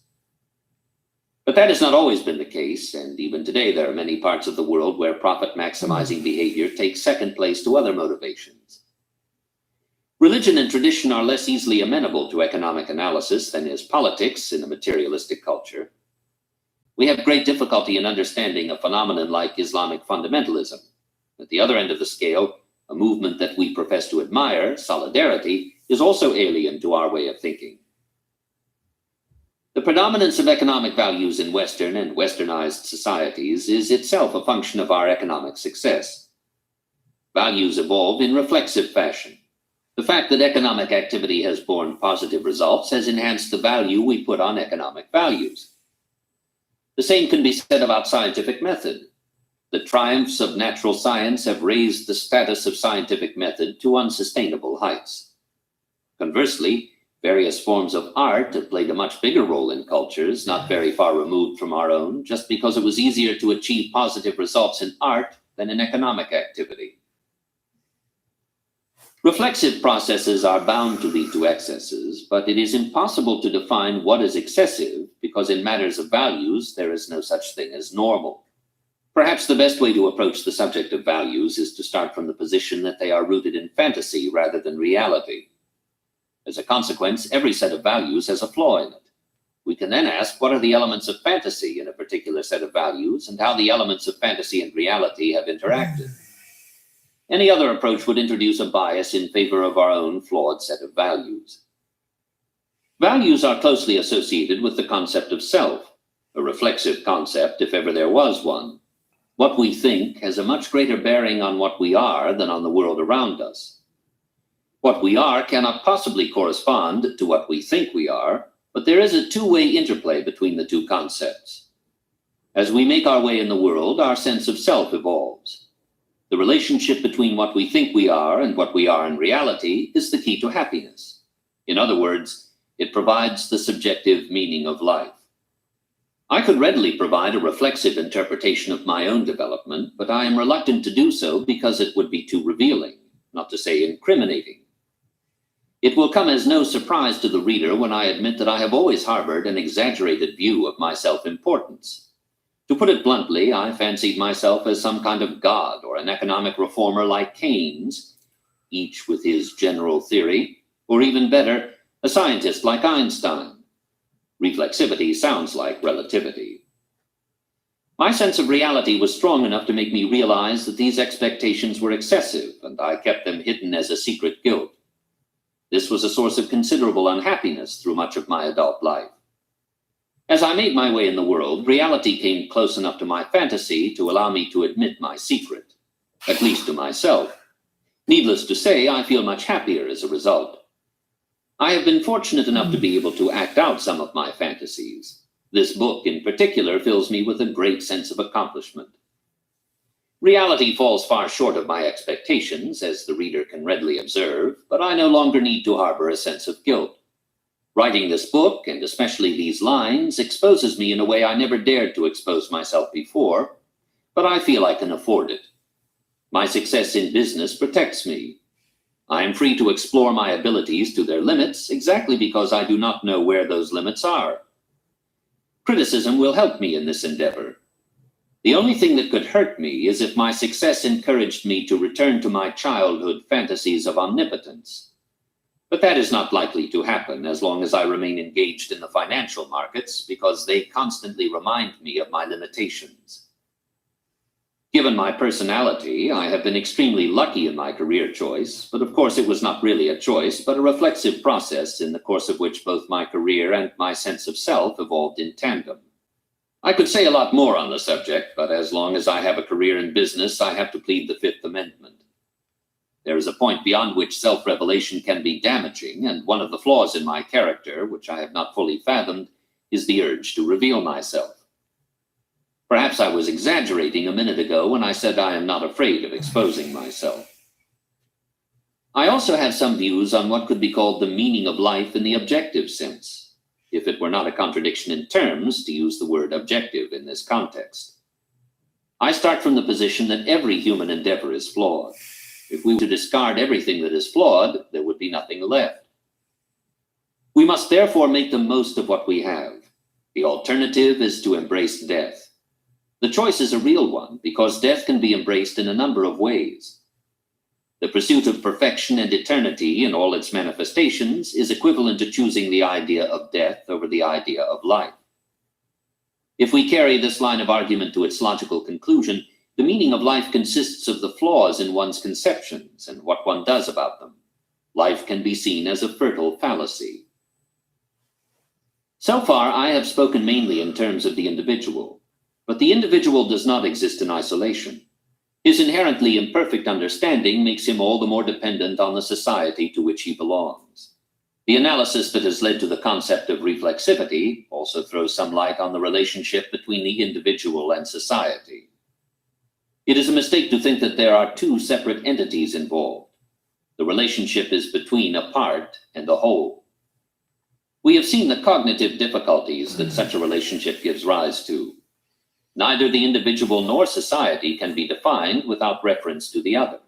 But that has not always been the case, and even today there are many parts of the world where profit-maximizing behavior takes second place to other motivations. Religion and tradition are less easily amenable to economic analysis than is politics in a materialistic culture. We have great difficulty in understanding a phenomenon like Islamic fundamentalism. At the other end of the scale, a movement that we profess to admire, solidarity, is also alien to our way of thinking. The predominance of economic values in Western and Westernized societies is itself a function of our economic success. Values evolve in reflexive fashion. The fact that economic activity has borne positive results has enhanced the value we put on economic values. The same can be said about scientific method. The triumphs of natural science have raised the status of scientific method to unsustainable heights. Conversely, various forms of art have played a much bigger role in cultures not very far removed from our own, just because it was easier to achieve positive results in art than in economic activity. Reflexive processes are bound to lead to excesses, but it is impossible to define what is excessive because in matters of values, there is no such thing as normal. Perhaps the best way to approach the subject of values is to start from the position that they are rooted in fantasy rather than reality. As a consequence, every set of values has a flaw in it. We can then ask what are the elements of fantasy in a particular set of values and how the elements of fantasy and reality have interacted. Any other approach would introduce a bias in favor of our own flawed set of values. Values are closely associated with the concept of self, a reflexive concept if ever there was one. What we think has a much greater bearing on what we are than on the world around us. What we are cannot possibly correspond to what we think we are, but there is a two-way interplay between the two concepts. As we make our way in the world, our sense of self evolves. The relationship between what we think we are and what we are in reality is the key to happiness. In other words, it provides the subjective meaning of life. I could readily provide a reflexive interpretation of my own development, but I am reluctant to do so because it would be too revealing. not to say incriminating. It will come as no surprise to the reader when I admit that I have always harbored an exaggerated view of my self-importance. To put it bluntly, I fancied myself as some kind of god or an economic reformer like Keynes, each with his general theory, or even better, a scientist like Einstein. Reflexivity sounds like relativity. My sense of reality was strong enough to make me realize that these expectations were excessive, and I kept them hidden as a secret guilt. This was a source of considerable unhappiness through much of my adult life. As I made my way in the world, reality came close enough to my fantasy to allow me to admit my secret, at least to myself. Needless to say, I feel much happier as a result. I have been fortunate enough to be able to act out some of my fantasies. This book in particular fills me with a great sense of accomplishment. Reality falls far short of my expectations, as the reader can readily observe, but I no longer need to harbor a sense of guilt. Writing this book, and especially these lines, exposes me in a way I never dared to expose myself before, but I feel I can afford it. My success in business protects me. I am free to explore my abilities to their limits exactly because I do not know where those limits are. Criticism will help me in this endeavor. The only thing that could hurt me is if my success encouraged me to return to my childhood fantasies of omnipotence. But that is not likely to happen as long as I remain engaged in the financial markets, because they constantly remind me of my limitations. Given my personality, I have been extremely lucky in my career choice, but of course it was not really a choice, but a reflexive process in the course of which both my career and my sense of self evolved in tandem. I could say a lot more on the subject, but as long as I have a career in business, I have to plead the Fifth Amendment. There is a point beyond which self-revelation can be damaging, and one of the flaws in my character, which I have not fully fathomed, is the urge to reveal myself. Perhaps I was exaggerating a minute ago when I said I am not afraid of exposing myself. I also have some views on what could be called the meaning of life in the objective sense, if it were not a contradiction in terms to use the word objective in this context. I start from the position that every human endeavor is flawed. If we were to discard everything that is flawed, there would be nothing left. We must therefore make the most of what we have. The alternative is to embrace death. The choice is a real one, because death can be embraced in a number of ways. The pursuit of perfection and eternity in all its manifestations is equivalent to choosing the idea of death over the idea of life. If we carry this line of argument to its logical conclusion, the meaning of life consists of the flaws in one's conceptions and what one does about them. Life can be seen as a fertile fallacy. So far, I have spoken mainly in terms of the individual. But the individual does not exist in isolation. His inherently imperfect understanding makes him all the more dependent on the society to which he belongs. The analysis that has led to the concept of reflexivity also throws some light on the relationship between the individual and society. It is a mistake to think that there are two separate entities involved. The relationship is between a part and a whole. We have seen the cognitive difficulties that such a relationship gives rise to. Neither the individual nor society can be defined without reference to the other.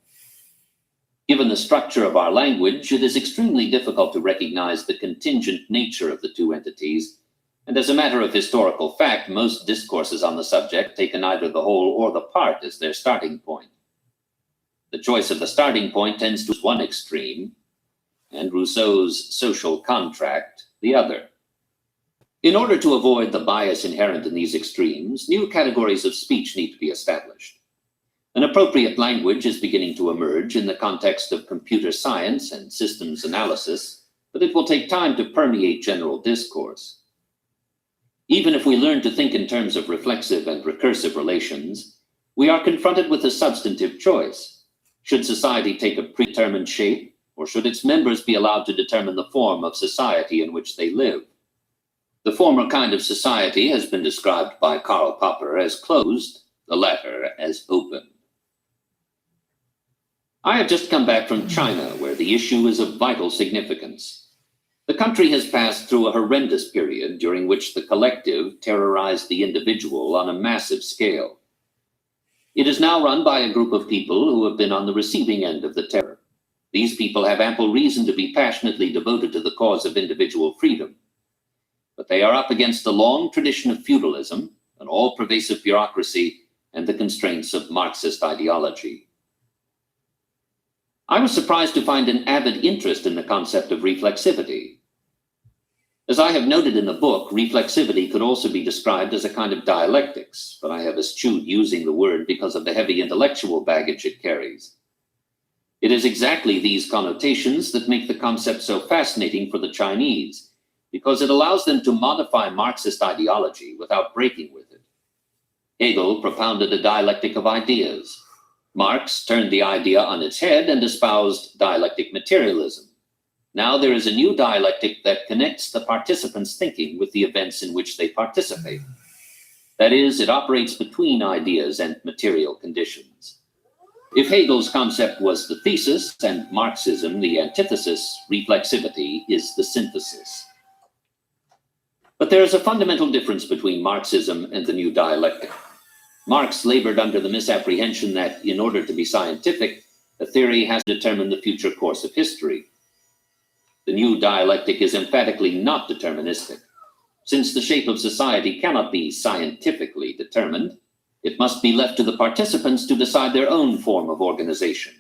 Given the structure of our language, it is extremely difficult to recognize the contingent nature of the two entities, and as a matter of historical fact, most discourses on the subject take either the whole or the part as their starting point. The choice of the starting point tends to one extreme, and Rousseau's social contract the other. In order to avoid the bias inherent in these extremes, new categories of speech need to be established. An appropriate language is beginning to emerge in the context of computer science and systems analysis, but it will take time to permeate general discourse. Even if we learn to think in terms of reflexive and recursive relations, we are confronted with a substantive choice. Should society take a predetermined shape, or should its members be allowed to determine the form of society in which they live? The former kind of society has been described by Karl Popper as closed, the latter as open. I have just come back from China, where the issue is of vital significance. The country has passed through a horrendous period during which the collective terrorized the individual on a massive scale. It is now run by a group of people who have been on the receiving end of the terror. These people have ample reason to be passionately devoted to the cause of individual freedom. But they are up against a long tradition of feudalism, an all-pervasive bureaucracy, and the constraints of Marxist ideology. I was surprised to find an avid interest in the concept of reflexivity. As I have noted in the book, reflexivity could also be described as a kind of dialectics, but I have eschewed using the word because of the heavy intellectual baggage it carries. It is exactly these connotations that make the concept so fascinating for the Chinese, because it allows them to modify Marxist ideology without breaking with it. Hegel propounded a dialectic of ideas. Marx turned the idea on its head and espoused dialectic materialism. Now there is a new dialectic that connects the participants' thinking with the events in which they participate. That is, it operates between ideas and material conditions. If Hegel's concept was the thesis and Marxism the antithesis, reflexivity is the synthesis. But there is a fundamental difference between Marxism and the new dialectic. Marx labored under the misapprehension that, in order to be scientific, a theory has to determine the future course of history. The new dialectic is emphatically not deterministic. Since the shape of society cannot be scientifically determined, it must be left to the participants to decide their own form of organization.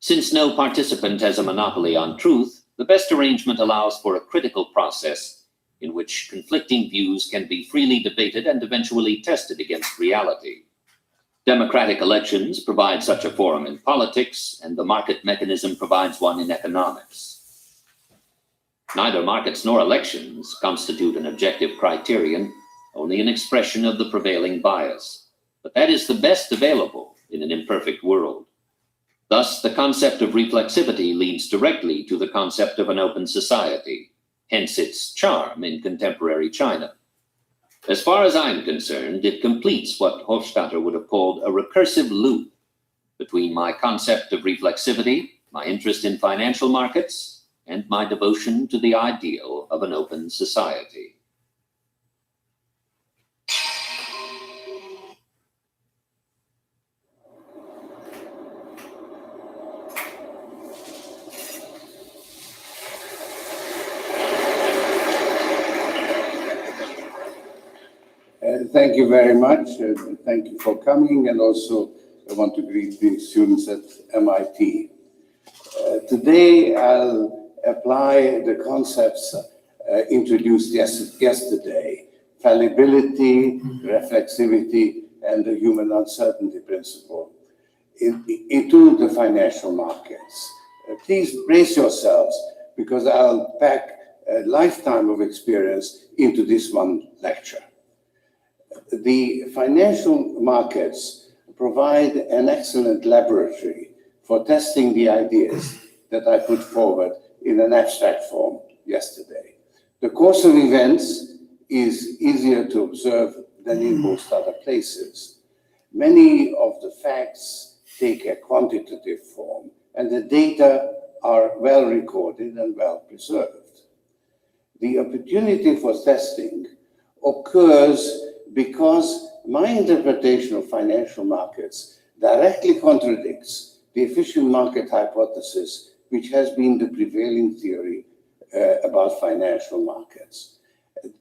Since no participant has a monopoly on truth, the best arrangement allows for a critical process in which conflicting views can be freely debated and eventually tested against reality. Democratic elections provide such a forum in politics, and the market mechanism provides one in economics. Neither markets nor elections constitute an objective criterion, only an expression of the prevailing bias. But that is the best available in an imperfect world. Thus, the concept of reflexivity leads directly to the concept of an open society, hence its charm in contemporary China. As far as I'm concerned, it completes what Hofstadter would have called a recursive loop between my concept of reflexivity, my interest in financial markets, and my devotion to the ideal of an open society.
Thank you very much. Thank you for coming, and also I want to greet the students at MIT. Today I'll apply the concepts introduced yesterday: fallibility, reflexivity, and the human uncertainty principle into the financial markets. Please brace yourselves, because I'll pack a lifetime of experience into this one lecture. The financial markets provide an excellent laboratory for testing the ideas that I put forward in an abstract form yesterday. The course of events is easier to observe than in most other places. Many of the facts take a quantitative form, and the data are well recorded and well preserved. The opportunity for testing occurs because my interpretation of financial markets directly contradicts the efficient market hypothesis, which has been the prevailing theory about financial markets.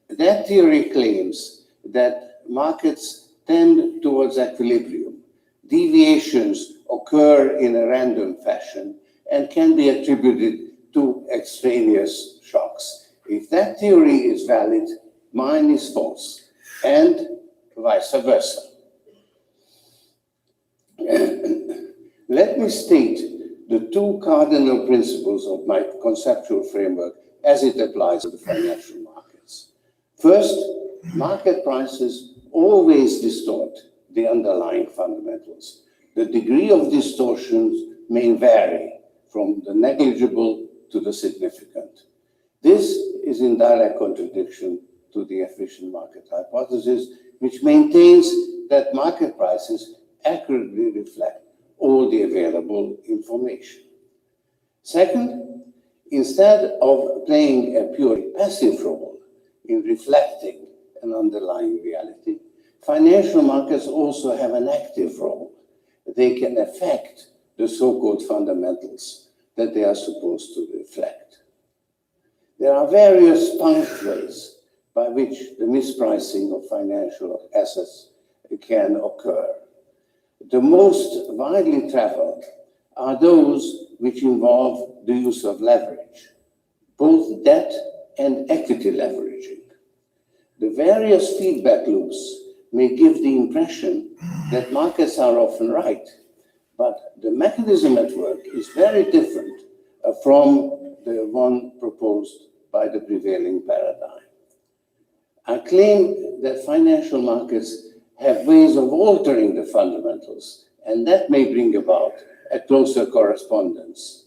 That theory claims that markets tend towards equilibrium. Deviations occur in a random fashion and can be attributed to extraneous shocks. If that theory is valid, mine is false, and vice versa. Let me state the two cardinal principles of my conceptual framework as it applies to the financial markets. First, market prices always distort the underlying fundamentals. The degree of distortions may vary from the negligible to the significant. This is in direct contradiction to the efficient market hypothesis, which maintains that market prices accurately reflect all the available information. Second, instead of playing a purely passive role in reflecting an underlying reality, financial markets also have an active role. They can affect the so-called fundamentals that they are supposed to reflect. There are various pathways by which the mispricing of financial assets can occur. The most widely traveled are those which involve the use of leverage, both debt and equity leveraging. The various feedback loops may give the impression that markets are often right, but the mechanism at work is very different from the one proposed by the prevailing paradigm. I claim that financial markets have ways of altering the fundamentals, and that may bring about a closer correspondence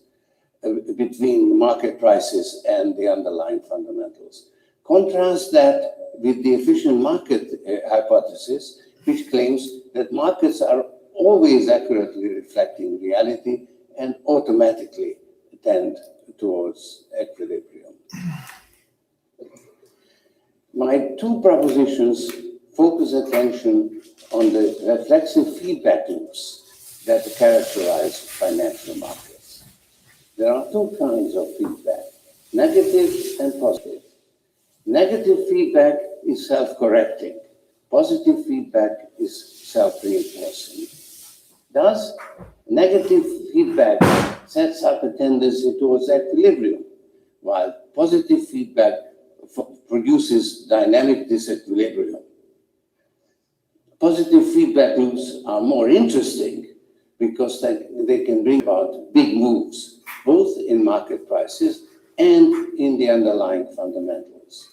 between market prices and the underlying fundamentals. Contrast that with the efficient market hypothesis, which claims that markets are always accurately reflecting reality and automatically tend towards equilibrium. My two propositions focus attention on the reflexive feedback loops that characterize financial markets. There are two kinds of feedback, negative and positive. Negative feedback is self-correcting. Positive feedback is self-reinforcing. Thus, negative feedback sets up a tendency towards equilibrium, while positive feedback produces dynamic disequilibrium. Positive feedback loops are more interesting because they can bring about big moves, both in market prices and in the underlying fundamentals.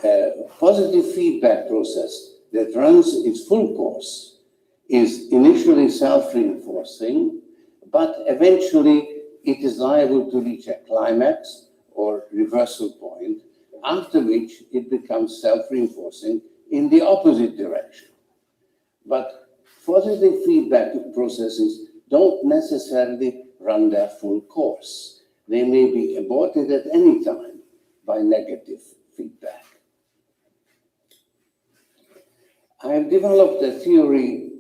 A positive feedback process that runs its full course is initially self-reinforcing, but eventually it is liable to reach a climax or reversal point, after which it becomes self-reinforcing in the opposite direction. But positive feedback processes don't necessarily run their full course. They may be aborted at any time by negative feedback. I have developed a theory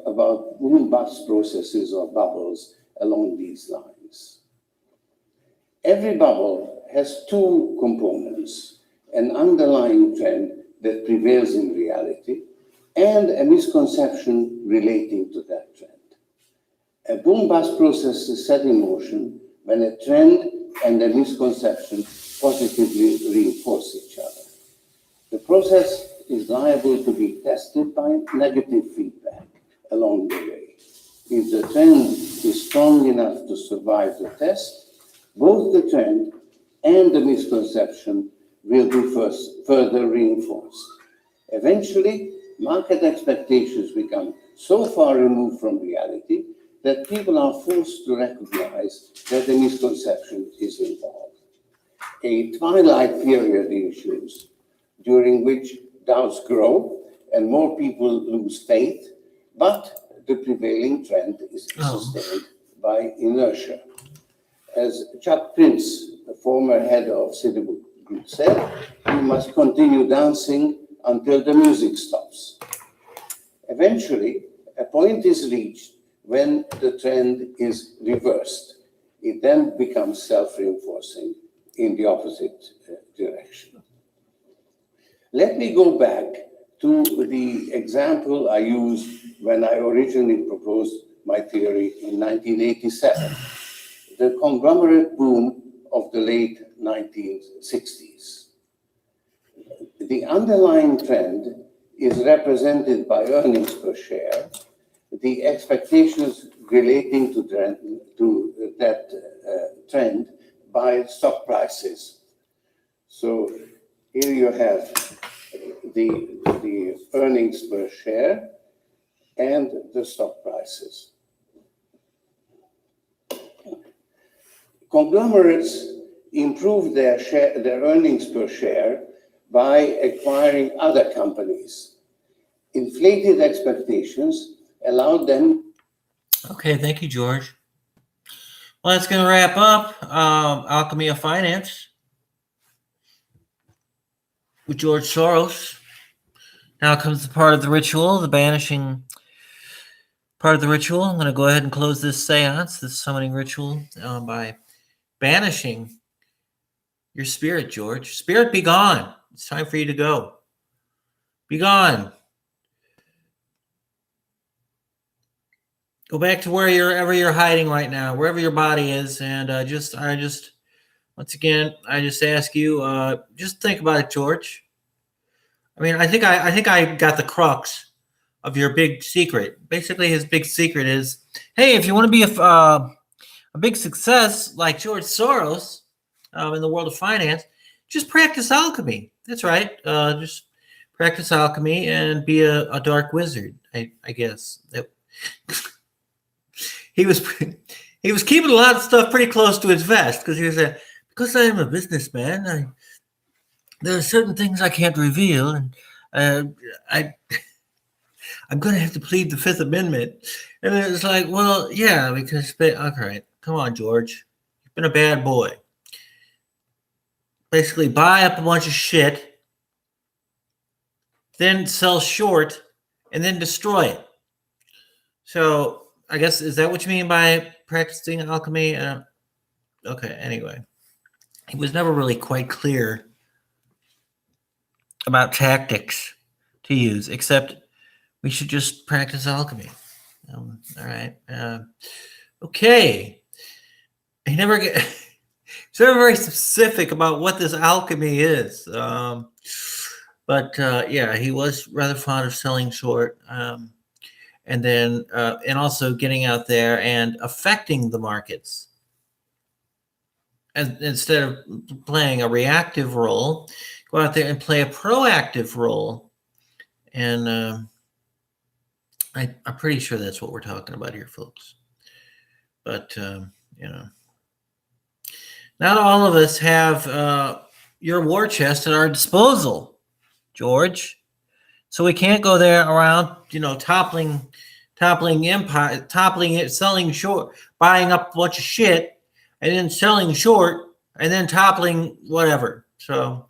about boom-bust processes or bubbles along these lines. Every bubble has two components, an underlying trend that prevails in reality and a misconception relating to that trend. A boom-bust process is set in motion when a trend and a misconception positively reinforce each other. The process is liable to be tested by negative feedback along the way. If the trend is strong enough to survive the test, both the trend and the misconception will be further reinforced. Eventually, market expectations become so far removed from reality that people are forced to recognize that a misconception is involved. A twilight period ensues, during which doubts grow and more people lose faith, but the prevailing trend is sustained by inertia. As Chuck Prince, the former head of Citigroup Group, said, "You must continue dancing until the music stops." Eventually, a point is reached when the trend is reversed. It then becomes self-reinforcing in the opposite direction. Let me go back to the example I used when I originally proposed my theory in 1987, the conglomerate boom of the late 1960s. The underlying trend is represented by earnings per share, the expectations relating to that trend by stock prices. So here you have the earnings per share and the stock prices. Conglomerates improve their earnings per share by acquiring other companies. Inflated expectations allowed them.
Okay, thank you, George. Well, that's going to wrap up Alchemy of Finance with George Soros. Now comes the part of the ritual, the banishing part of the ritual. I'm going to go ahead and close this seance, this summoning ritual, by banishing your spirit, George. Spirit, be gone. It's time for you to go. Be gone. Go back to wherever you're hiding right now, wherever your body is, and once again, I just ask you, just think about it, George. I mean, I think I got the crux of your big secret. Basically, his big secret is, hey, if you want to be a big success like George Soros in the world of finance, just practice alchemy. That's right. Just practice alchemy and be a dark wizard. I guess he was keeping a lot of stuff pretty close to his vest because he was because I am a businessman. There are certain things I can't reveal, and I'm going to have to plead the Fifth Amendment. And it's like, well, yeah, because all right, come on, George, you've been a bad boy. Basically, buy up a bunch of shit, then sell short, and then destroy it. So I guess, is that what you mean by practicing alchemy? Okay, anyway. He was never really quite clear about tactics to use, except we should just practice alchemy. All right. Okay. He never get... He's never very specific about what this alchemy is. But yeah, he was rather fond of selling short. And then, and also getting out there and affecting the markets. And instead of playing a reactive role, go out there and play a proactive role. And I'm pretty sure that's what we're talking about here, folks. But, not all of us have your war chest at our disposal, George. So we can't go there around, toppling empire, toppling it, selling short, buying up a bunch of shit, and then selling short, and then toppling whatever. So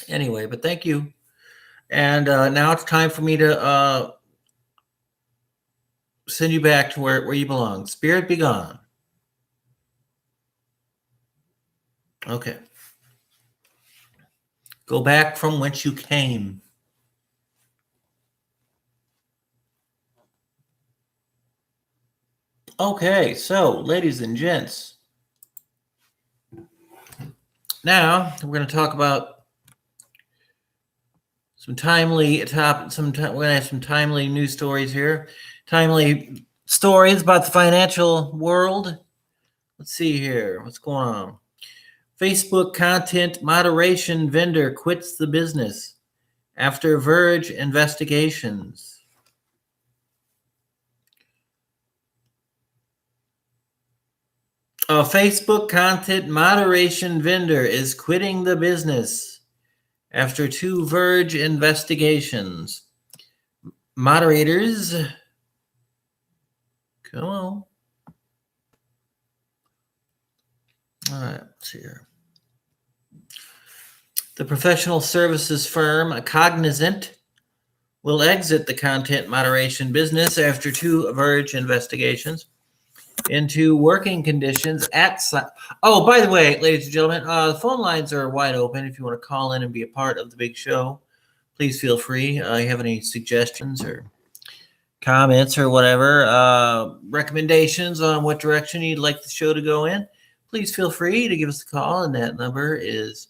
anyway, but thank you. And now it's time for me to send you back to where you belong. Spirit, be gone. Okay. Go back from whence you came. Okay, so ladies and gents, now we're going to talk about some timely we're going to have some timely news stories here, timely stories about the financial world. Let's see here, what's going on? Facebook content moderation vendor quits the business after Verge investigations. A Facebook content moderation vendor is quitting the business after 2 Verge investigations. Moderators, come on. All right, let's see here. The professional services firm Cognizant will exit the content moderation business after 2 Verge investigations into working conditions at site. Oh, by the way, ladies and gentlemen, the phone lines are wide open. If you want to call in and be a part of the big show, please feel free. You have any suggestions or comments or whatever, recommendations on what direction you'd like the show to go in, please feel free to give us a call. And that number is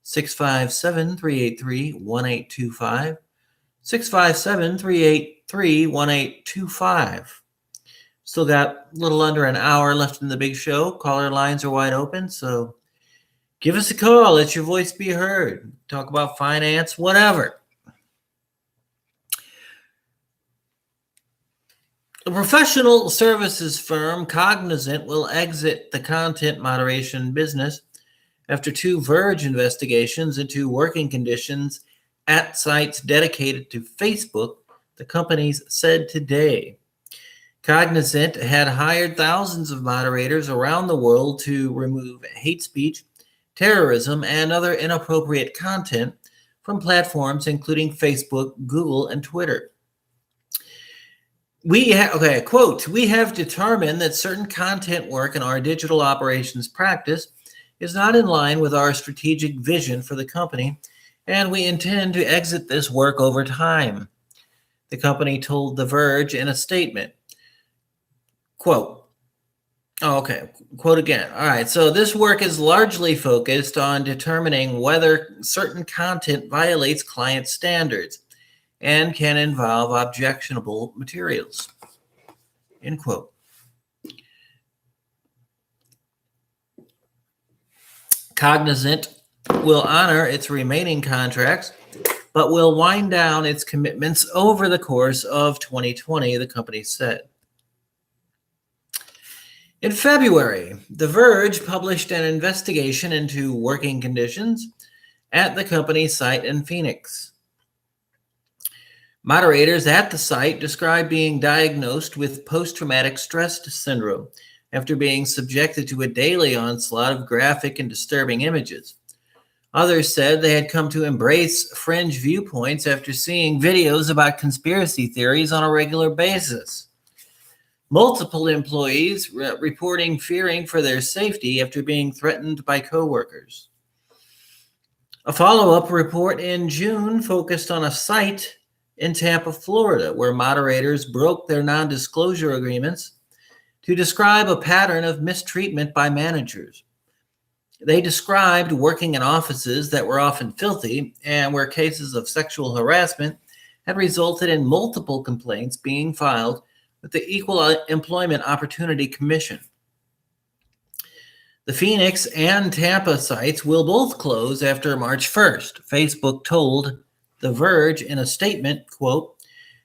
657-383-1825. 657-383-1825. Still got a little under an hour left in the big show. Caller lines are wide open, so give us a call. Let your voice be heard. Talk about finance, whatever. The professional services firm Cognizant will exit the content moderation business after 2 Verge investigations into working conditions at sites dedicated to Facebook, the companies said today. Cognizant had hired thousands of moderators around the world to remove hate speech, terrorism, and other inappropriate content from platforms including Facebook, Google, and Twitter. quote, we have determined that certain content work in our digital operations practice is not in line with our strategic vision for the company, and we intend to exit this work over time. The company told The Verge in a statement. Quote, oh, okay, quote again. All right, so this work is largely focused on determining whether certain content violates client standards and can involve objectionable materials. End quote. Cognizant will honor its remaining contracts, but will wind down its commitments over the course of 2020, the company said. In February, The Verge published an investigation into working conditions at the company's site in Phoenix. Moderators at the site described being diagnosed with post-traumatic stress syndrome after being subjected to a daily onslaught of graphic and disturbing images. Others said they had come to embrace fringe viewpoints after seeing videos about conspiracy theories on a regular basis. Multiple employees reporting fearing for their safety after being threatened by coworkers. A follow-up report in June focused on a site in Tampa, Florida, where moderators broke their non-disclosure agreements to describe a pattern of mistreatment by managers. They described working in offices that were often filthy and where cases of sexual harassment had resulted in multiple complaints being filed with the Equal Employment Opportunity Commission. The Phoenix and Tampa sites will both close after March 1st, Facebook told The Verge in a statement, quote,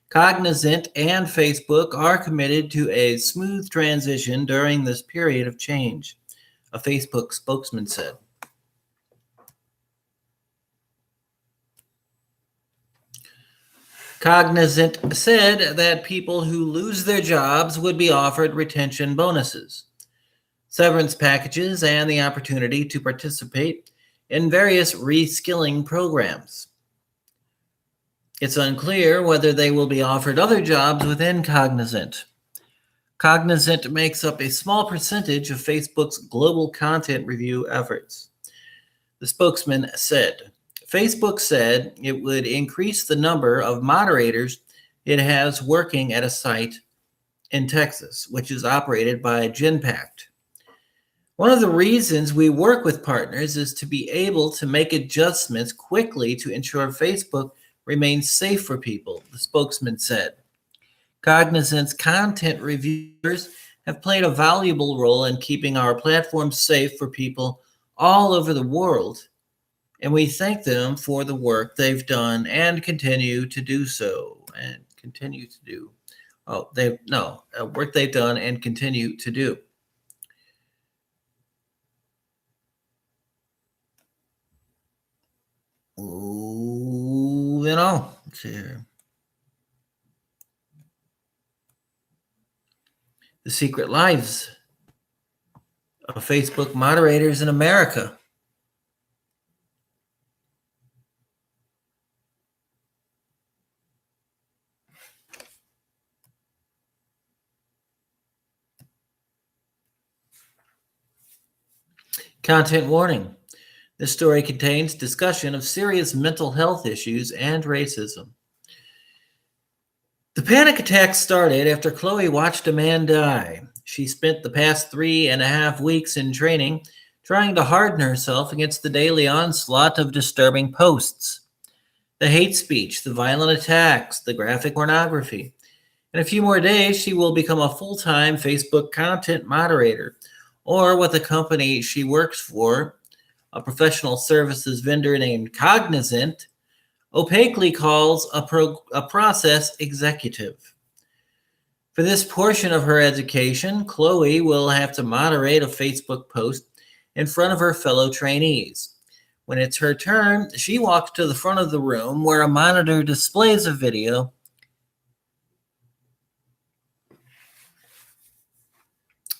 Cognizant and Facebook are committed to a smooth transition during this period of change, a Facebook spokesman said. Cognizant said that people who lose their jobs would be offered retention bonuses, severance packages, and the opportunity to participate in various reskilling programs. It's unclear whether they will be offered other jobs within Cognizant. Cognizant makes up a small percentage of Facebook's global content review efforts. The spokesman said, Facebook said it would increase the number of moderators it has working at a site in Texas, which is operated by Genpact. One of the reasons we work with partners is to be able to make adjustments quickly to ensure Facebook remains safe for people, the spokesman said. Cognizant's content reviewers have played a valuable role in keeping our platform safe for people all over the world, and we thank them for the work they've done and continue to do so. Work they've done and continue to do. Moving on here. The secret lives of Facebook moderators in America. Content warning. This story contains discussion of serious mental health issues and racism. The panic attack started after Chloe watched a man die. She spent the past 3.5 weeks in training, trying to harden herself against the daily onslaught of disturbing posts, the hate speech, the violent attacks, the graphic pornography. In a few more days, she will become a full-time Facebook content moderator, or what the company she works for, a professional services vendor named Cognizant, opaquely calls a process executive. For this portion of her education, Chloe will have to moderate a Facebook post in front of her fellow trainees. When it's her turn, she walks to the front of the room where a monitor displays a video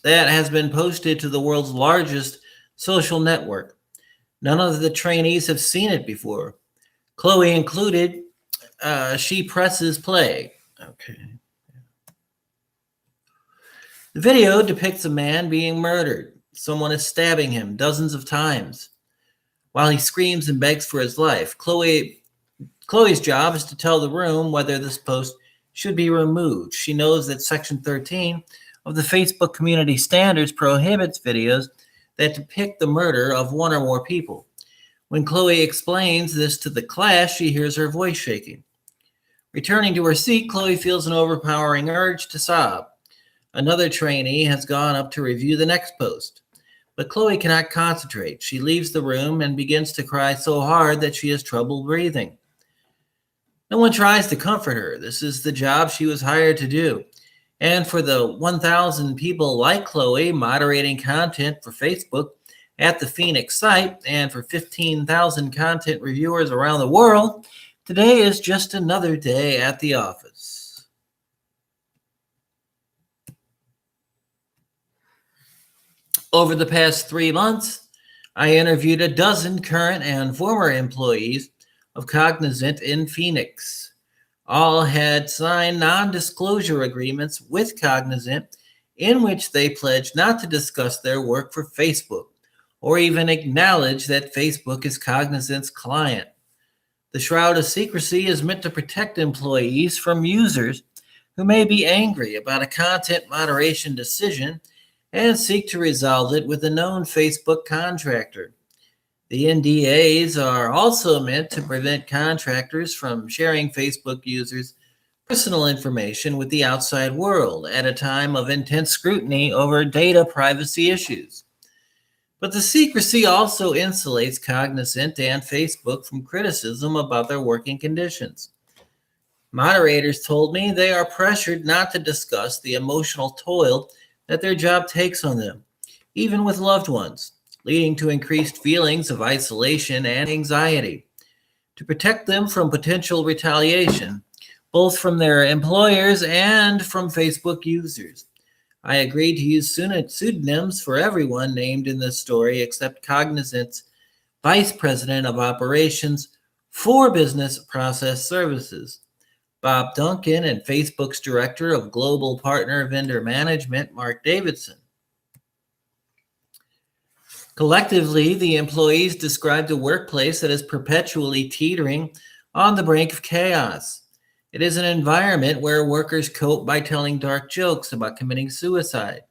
that has been posted to the world's largest social network. None of the trainees have seen it before. Chloe included. She presses play. Okay. The video depicts a man being murdered. Someone is stabbing him dozens of times while he screams and begs for his life. Chloe's job is to tell the room whether this post should be removed. She knows that Section 13 of the Facebook Community Standards prohibits videos that depict the murder of one or more people. When Chloe explains this to the class, she hears her voice shaking. Returning to her seat, Chloe feels an overpowering urge to sob. Another trainee has gone up to review the next post, but Chloe cannot concentrate. She leaves the room and begins to cry so hard that she has trouble breathing. No one tries to comfort her. This is the job she was hired to do. And for the 1,000 people like Chloe moderating content for Facebook at the Phoenix site, and for 15,000 content reviewers around the world, today is just another day at the office. Over the past 3 months, I interviewed a dozen current and former employees of Cognizant in Phoenix. All had signed non-disclosure agreements with Cognizant in which they pledged not to discuss their work for Facebook or even acknowledge that Facebook is Cognizant's client. The shroud of secrecy is meant to protect employees from users who may be angry about a content moderation decision and seek to resolve it with a known Facebook contractor. The NDAs are also meant to prevent contractors from sharing Facebook users' personal information with the outside world at a time of intense scrutiny over data privacy issues. But the secrecy also insulates Cognizant and Facebook from criticism about their working conditions. Moderators told me they are pressured not to discuss the emotional toil that their job takes on them, even with loved ones, leading to increased feelings of isolation and anxiety. To protect them from potential retaliation, both from their employers and from Facebook users, I agreed to use pseudonyms for everyone named in this story except Cognizant's Vice President of Operations for Business Process Services, Bob Duncan, and Facebook's Director of Global Partner Vendor Management, Mark Davidson. Collectively, the employees described a workplace that is perpetually teetering on the brink of chaos. It is an environment where workers cope by telling dark jokes about committing suicide,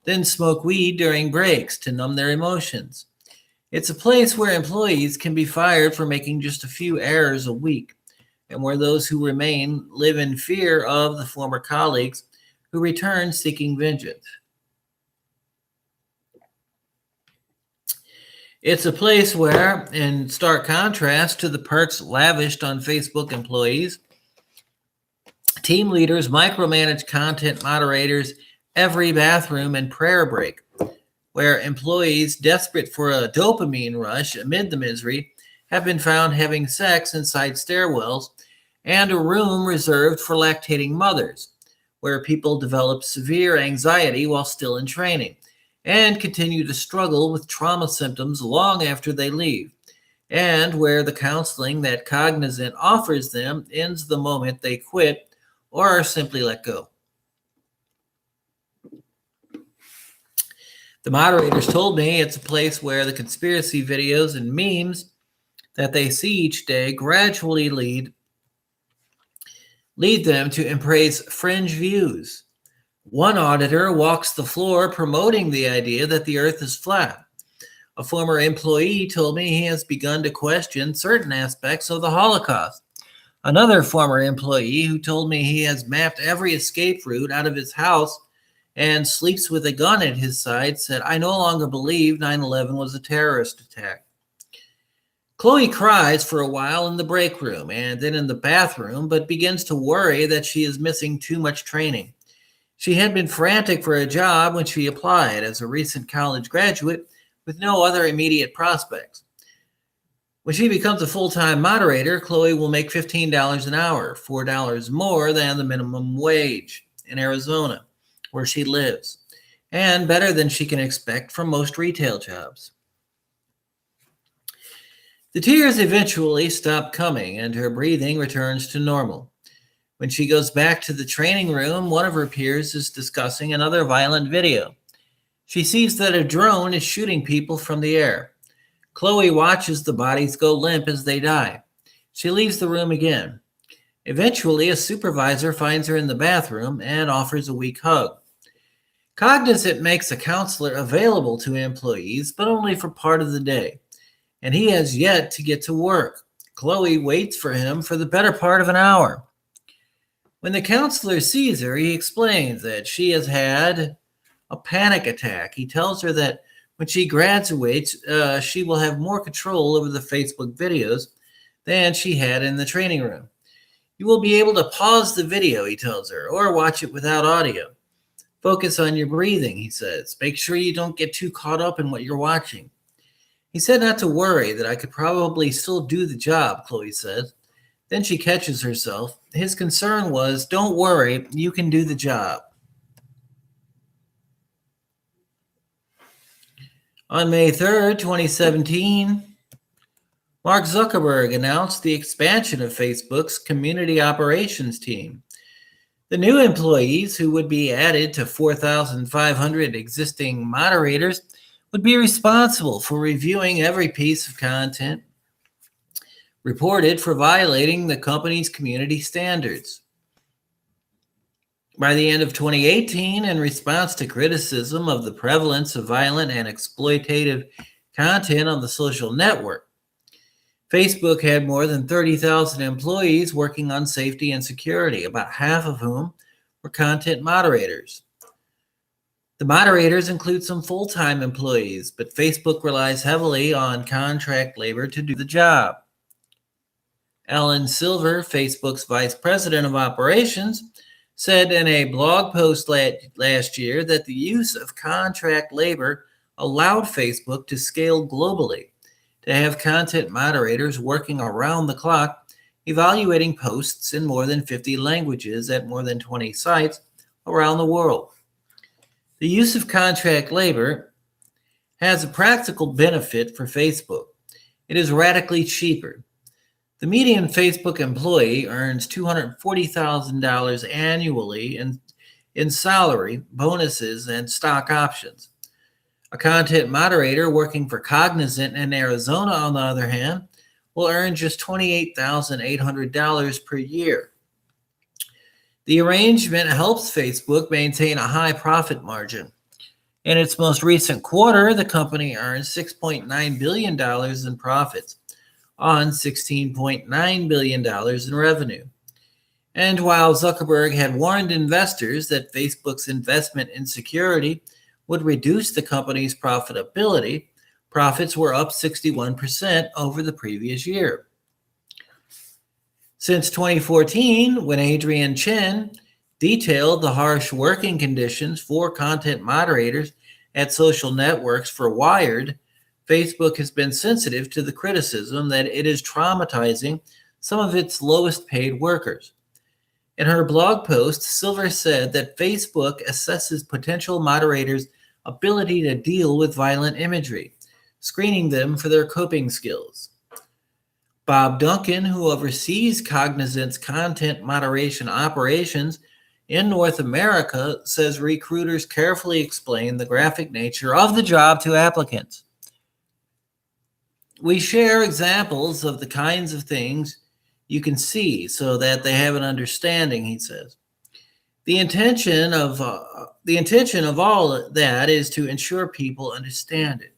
then smoke weed during breaks to numb their emotions. It's a place where employees can be fired for making just a few errors a week, and where those who remain live in fear of the former colleagues who return seeking vengeance. It's a place where, in stark contrast to the perks lavished on Facebook employees, team leaders micromanage content moderators' every bathroom and prayer break, where employees desperate for a dopamine rush amid the misery have been found having sex inside stairwells, and a room reserved for lactating mothers, where people develop severe anxiety while still in training and continue to struggle with trauma symptoms long after they leave, and where the counseling that Cognizant offers them ends the moment they quit or are simply let go. The moderators told me it's a place where the conspiracy videos and memes that they see each day gradually lead them to embrace fringe views. One auditor walks the floor promoting the idea that the earth is flat. A former employee told me he has begun to question certain aspects of the Holocaust. Another former employee who told me he has mapped every escape route out of his house and sleeps with a gun at his side said, "I no longer believe 9/11 was a terrorist attack." Chloe cries for a while in the break room and then in the bathroom, but begins to worry that she is missing too much training. She had been frantic for a job when she applied as a recent college graduate with no other immediate prospects. When she becomes a full-time moderator, Chloe will make $15 an hour, $4 more than the minimum wage in Arizona, where she lives, and better than she can expect from most retail jobs. The tears eventually stop coming, and her breathing returns to normal. When she goes back to the training room, one of her peers is discussing another violent video. She sees that a drone is shooting people from the air. Chloe watches the bodies go limp as they die. She leaves the room again. Eventually, a supervisor finds her in the bathroom and offers a weak hug. Cognizant makes a counselor available to employees, but only for part of the day, and he has yet to get to work. Chloe waits for him for the better part of an hour. When the counselor sees her, he explains that she has had a panic attack. He tells her that when she graduates, she will have more control over the Facebook videos than she had in the training room. You will be able to pause the video, he tells her, or watch it without audio. Focus on your breathing, he says. Make sure you don't get too caught up in what you're watching. He said not to worry, that I could probably still do the job, Chloe says. Then she catches herself. His concern was, don't worry, you can do the job. On May 3rd, 2017, Mark Zuckerberg announced the expansion of Facebook's community operations team. The new employees, who would be added to 4,500 existing moderators, would be responsible for reviewing every piece of content reported for violating the company's community standards. By the end of 2018, in response to criticism of the prevalence of violent and exploitative content on the social network, Facebook had more than 30,000 employees working on safety and security, about half of whom were content moderators. The moderators include some full-time employees, but Facebook relies heavily on contract labor to do the job. Alan Silver, Facebook's vice president of operations, said in a blog post last year that the use of contract labor allowed Facebook to scale globally, to have content moderators working around the clock, evaluating posts in more than 50 languages at more than 20 sites around the world. The use of contract labor has a practical benefit for Facebook. It is radically cheaper. The median Facebook employee earns $240,000 annually in salary, bonuses, and stock options. A content moderator working for Cognizant in Arizona, on the other hand, will earn just $28,800 per year. The arrangement helps Facebook maintain a high profit margin. In its most recent quarter, the company earned $6.9 billion in profits on $16.9 billion in revenue. And while Zuckerberg had warned investors that Facebook's investment in security would reduce the company's profitability, profits were up 61% over the previous year. Since 2014, when Adrian Chen detailed the harsh working conditions for content moderators at social networks for Wired, Facebook has been sensitive to the criticism that it is traumatizing some of its lowest paid workers. In her blog post, Silver said that Facebook assesses potential moderators' ability to deal with violent imagery, screening them for their coping skills. Bob Duncan, who oversees Cognizant's content moderation operations in North America, says recruiters carefully explain the graphic nature of the job to applicants. We share examples of the kinds of things you can see so that they have an understanding, he says. The intention of all that is to ensure people understand it.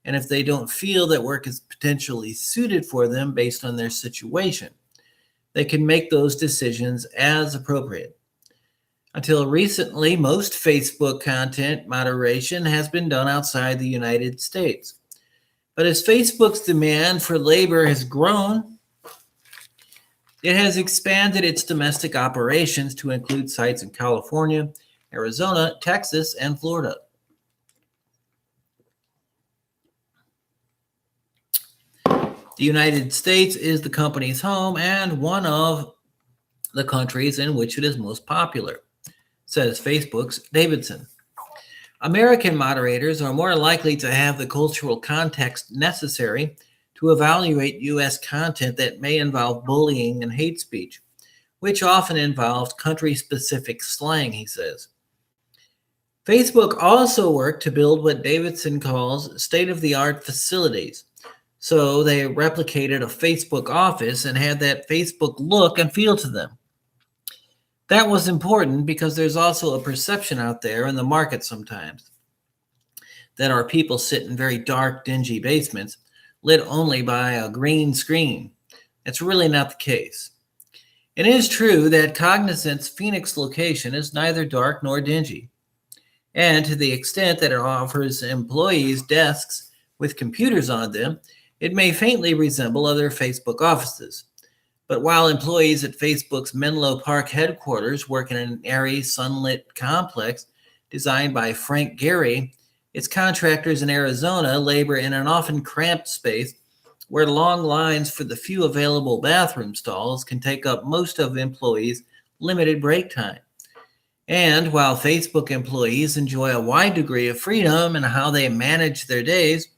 And if they don't feel that work is potentially suited for them based on their situation, they can make those decisions as appropriate. Until recently, most Facebook content moderation has been done outside the United States. But as Facebook's demand for labor has grown, it has expanded its domestic operations to include sites in California, Arizona, Texas, and Florida. The United States is the company's home and one of the countries in which it is most popular, says Facebook's Davidson. American moderators are more likely to have the cultural context necessary to evaluate U.S. content that may involve bullying and hate speech, which often involved country-specific slang, he says. Facebook also worked to build what Davidson calls state-of-the-art facilities. So they replicated a Facebook office and had that Facebook look and feel to them. That was important because there's also a perception out there in the market sometimes that our people sit in very dark, dingy basements lit only by a green screen. That's really not the case. It is true that Cognizant's Phoenix location is neither dark nor dingy. And to the extent that it offers employees desks with computers on them, it may faintly resemble other Facebook offices. But while employees at Facebook's Menlo Park headquarters work in an airy, sunlit complex designed by Frank Gehry, its contractors in Arizona labor in an often cramped space where long lines for the few available bathroom stalls can take up most of employees' limited break time. And while Facebook employees enjoy a wide degree of freedom in how they manage their days,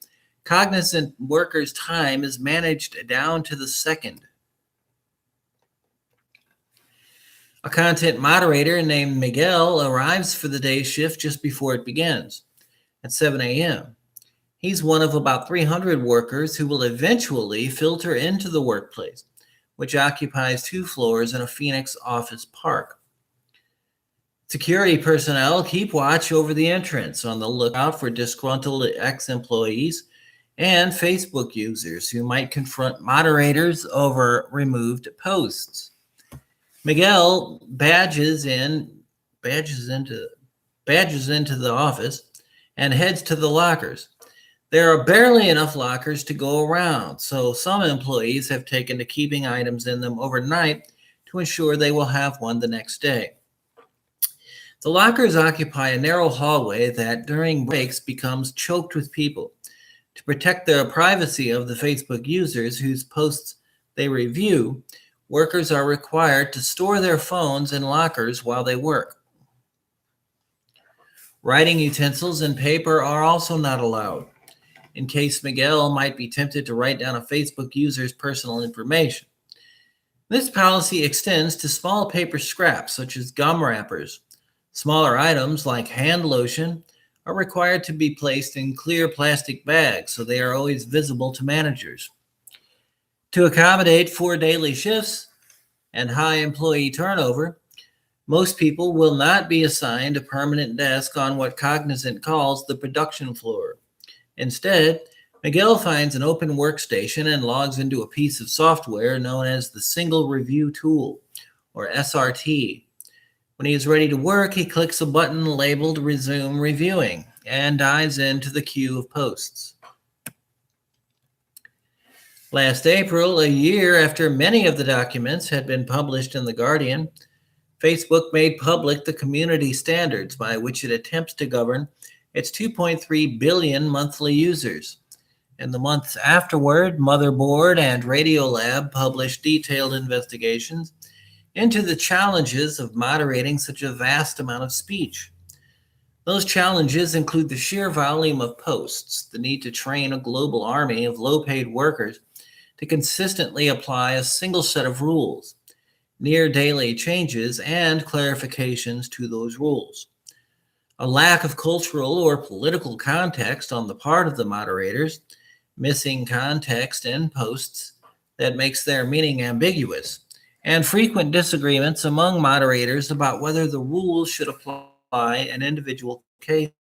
Cognizant workers' time is managed down to the second. A content moderator named Miguel arrives for the day shift just before it begins, at 7 a.m. He's one of about 300 workers who will eventually filter into the workplace, which occupies 2 floors in a Phoenix office park. Security personnel keep watch over the entrance, on the lookout for disgruntled ex-employees and Facebook users who might confront moderators over removed posts. Miguel badges into the office and heads to the lockers. There are barely enough lockers to go around, so some employees have taken to keeping items in them overnight to ensure they will have one the next day. The lockers occupy a narrow hallway that during breaks becomes choked with people. To protect the privacy of the Facebook users whose posts they review, workers are required to store their phones in lockers while they work. Writing utensils and paper are also not allowed, in case Miguel might be tempted to write down a Facebook user's personal information. This policy extends to small paper scraps such as gum wrappers. Smaller items like hand lotion are required to be placed in clear plastic bags so they are always visible to managers. To accommodate 4 daily shifts and high employee turnover, most people will not be assigned a permanent desk on what Cognizant calls the production floor. Instead, Miguel finds an open workstation and logs into a piece of software known as the Single Review Tool, or SRT. When he is ready to work, he clicks a button labeled Resume Reviewing and dives into the queue of posts. Last April, a year after many of the documents had been published in The Guardian, Facebook made public the community standards by which it attempts to govern its 2.3 billion monthly users. In the months afterward, Motherboard and Radiolab published detailed investigations into the challenges of moderating such a vast amount of speech. Those challenges include the sheer volume of posts, the need to train a global army of low-paid workers to consistently apply a single set of rules, near daily changes, and clarifications to those rules. A lack of cultural or political context on the part of the moderators, missing context in posts that makes their meaning ambiguous, and frequent disagreements among moderators about whether the rules should apply in individual cases.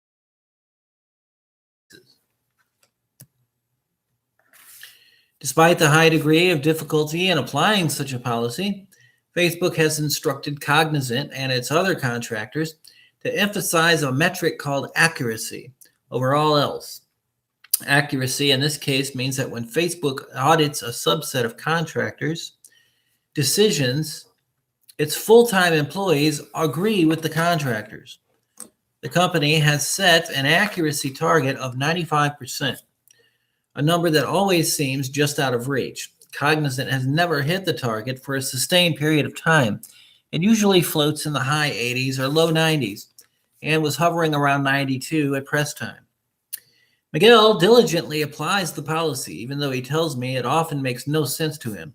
Despite the high degree of difficulty in applying such a policy, Facebook has instructed Cognizant and its other contractors to emphasize a metric called accuracy over all else. Accuracy in this case means that when Facebook audits a subset of contractors' decisions, its full-time employees agree with the contractors. The company has set an accuracy target of 95%, a number that always seems just out of reach. Cognizant has never hit the target for a sustained period of time. It usually floats in the high 80s or low 90s and was hovering around 92 at press time. Miguel diligently applies the policy, even though he tells me it often makes no sense to him.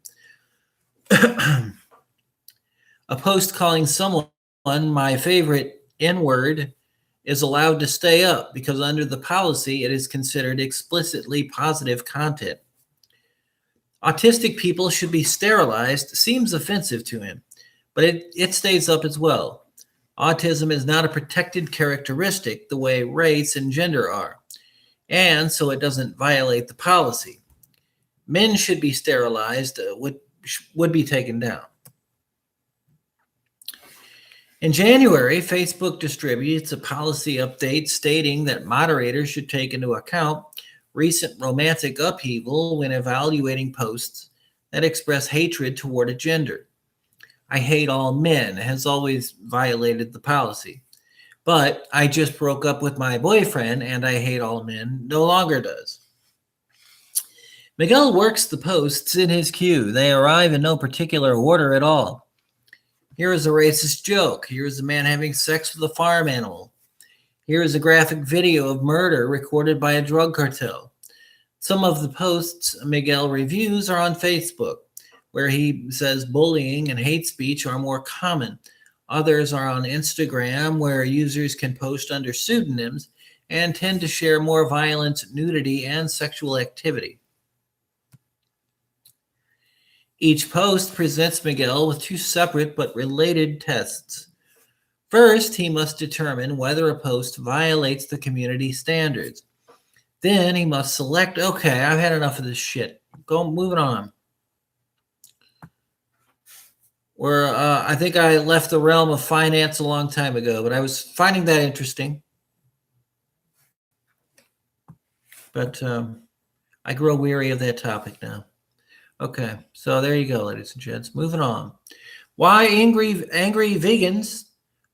A post calling someone my favorite N-word is allowed to stay up because under the policy it is considered explicitly positive content. Autistic people should be sterilized seems offensive to him, but it stays up as well. Autism is not a protected characteristic the way race and gender are, and so it doesn't violate the policy. Men should be sterilized, would be taken down. In January, Facebook distributes a policy update stating that moderators should take into account recent romantic upheaval when evaluating posts that express hatred toward a gender. I hate all men has always violated the policy, but I just broke up with my boyfriend and I hate all men no longer does. Miguel works the posts in his queue. They arrive in no particular order at all. Here is a racist joke. Here is a man having sex with a farm animal. Here is a graphic video of murder recorded by a drug cartel. Some of the posts Miguel reviews are on Facebook, where he says bullying and hate speech are more common. Others are on Instagram, where users can post under pseudonyms and tend to share more violence, nudity, and sexual activity. Each post presents Miguel with two separate but related tests. First, he must determine whether a post violates the community standards. Then he must select, okay, I've had enough of this shit. Moving on. I think I left the realm of finance a long time ago, but I was finding that interesting. But I grow weary of that topic now. Okay, so there you go, ladies and gents. Moving on. Why angry vegans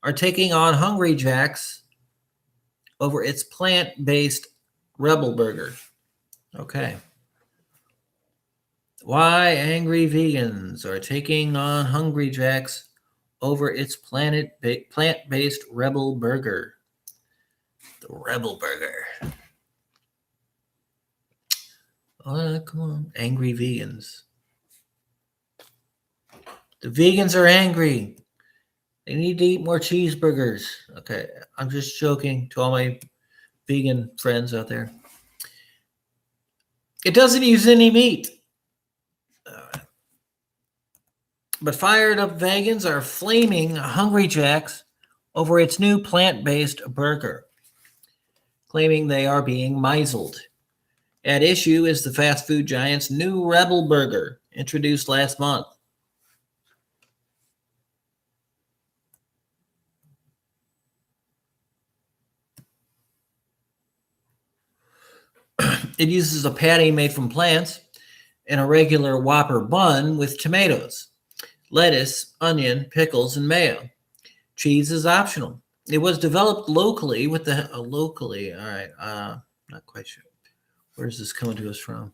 are taking on Hungry Jack's over its plant-based Rebel Burger. Okay. Why angry vegans are taking on Hungry Jack's over its plant-based Rebel Burger. The Rebel Burger. Oh, come on. Angry vegans. The vegans are angry. They need to eat more cheeseburgers. Okay, I'm just joking to all my vegan friends out there. It doesn't use any meat. But fired up vegans are flaming Hungry Jack's over its new plant-based burger, claiming they are being misled. At issue is the fast food giant's new Rebel Burger, introduced last month. It uses a patty made from plants and a regular Whopper bun with tomatoes, lettuce, onion, pickles, and mayo. Cheese is optional. It was developed locally with the not quite sure. Where's this coming to us from?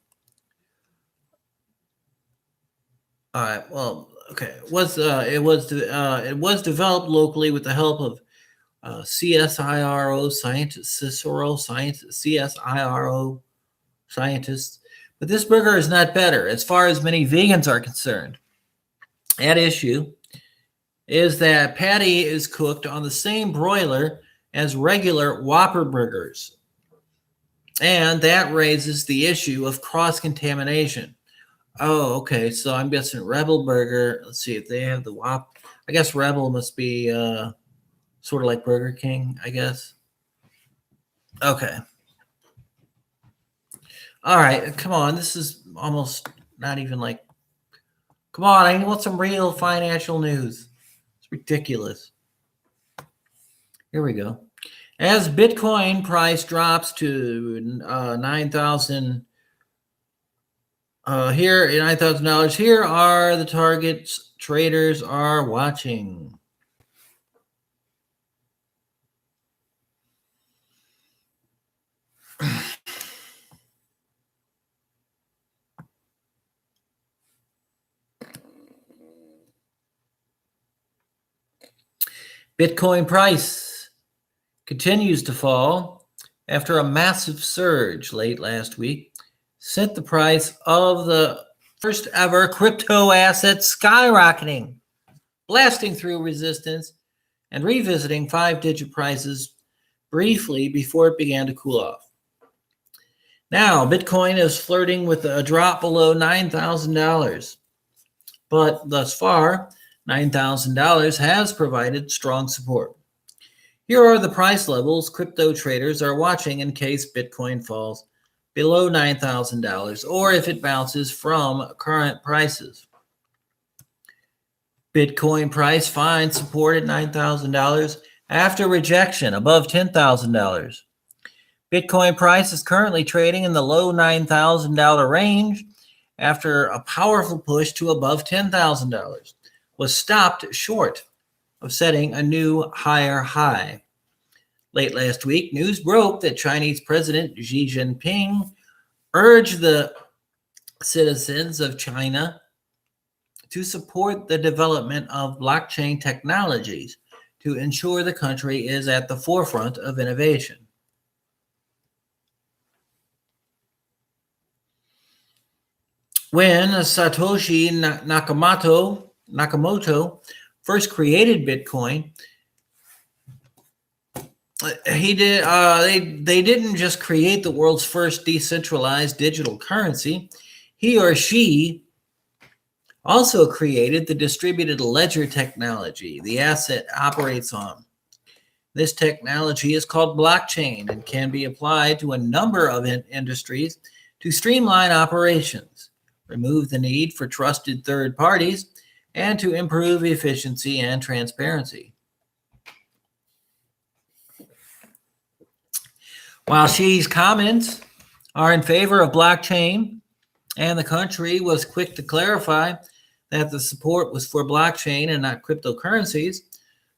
All right. Well, okay. It was developed locally with the help of CSIRO scientists, CSIRO scientists. But this burger is not better as far as many vegans are concerned. At issue is that patty is cooked on the same broiler as regular Whopper burgers. And that raises the issue of cross-contamination. Oh, okay. So I'm guessing Rebel Burger. Let's see if they have the Whopper. I guess Rebel must be sort of like Burger King, I guess. Okay. All right. Come on. This is almost not even like. Come on. I want some real financial news. It's ridiculous. Here we go. As Bitcoin price drops to 9,000, here $9,000. Here are the targets traders are watching. Bitcoin price continues to fall after a massive surge late last week sent the price of the first ever crypto asset skyrocketing. blasting through resistance and revisiting 5-digit prices briefly before it began to cool off. Now, Bitcoin is flirting with a drop below $9,000, but thus far, $9,000 has provided strong support. Here are the price levels crypto traders are watching in case Bitcoin falls below $9,000 or if it bounces from current prices. Bitcoin price finds support at $9,000 after rejection above $10,000. Bitcoin price is currently trading in the low $9,000 range after a powerful push to above $10,000 was stopped short of setting a new higher high. Late last week, news broke that Chinese President Xi Jinping urged the citizens of China to support the development of blockchain technologies to ensure the country is at the forefront of innovation. When Satoshi Nakamoto first created Bitcoin, they didn't just create the world's first decentralized digital currency. He or she also created the distributed ledger technology the asset operates on. This technology is called blockchain and can be applied to a number of industries to streamline operations, remove the need for trusted third parties, and to improve efficiency and transparency. While Xi's comments are in favor of blockchain, and the country was quick to clarify that the support was for blockchain and not cryptocurrencies,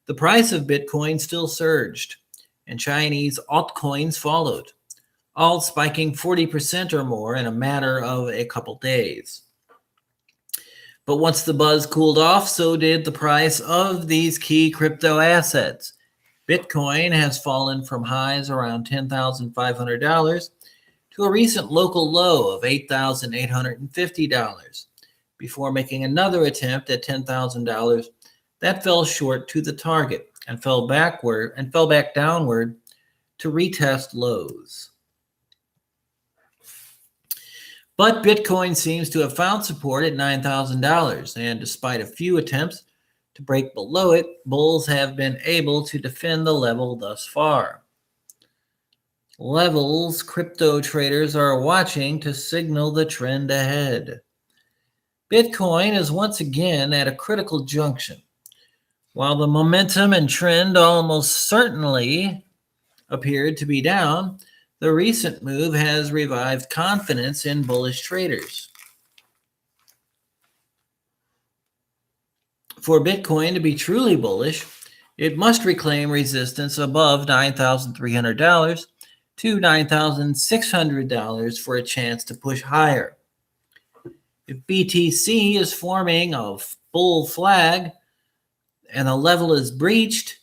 the price of Bitcoin still surged, and Chinese altcoins followed, all spiking 40% or more in a matter of a couple days. But once the buzz cooled off, so did the price of these key crypto assets. Bitcoin has fallen from highs around $10,500 to a recent local low of $8,850 before making another attempt at $10,000 that fell short to the target and fell back downward to retest lows. But Bitcoin seems to have found support at $9,000, and despite a few attempts to break below it, bulls have been able to defend the level thus far. Levels crypto traders are watching to signal the trend ahead. Bitcoin is once again at a critical junction. While the momentum and trend almost certainly appeared to be down, the recent move has revived confidence in bullish traders. For Bitcoin to be truly bullish, it must reclaim resistance above $9,300 to $9,600 for a chance to push higher. If BTC is forming a bull flag and the level is breached,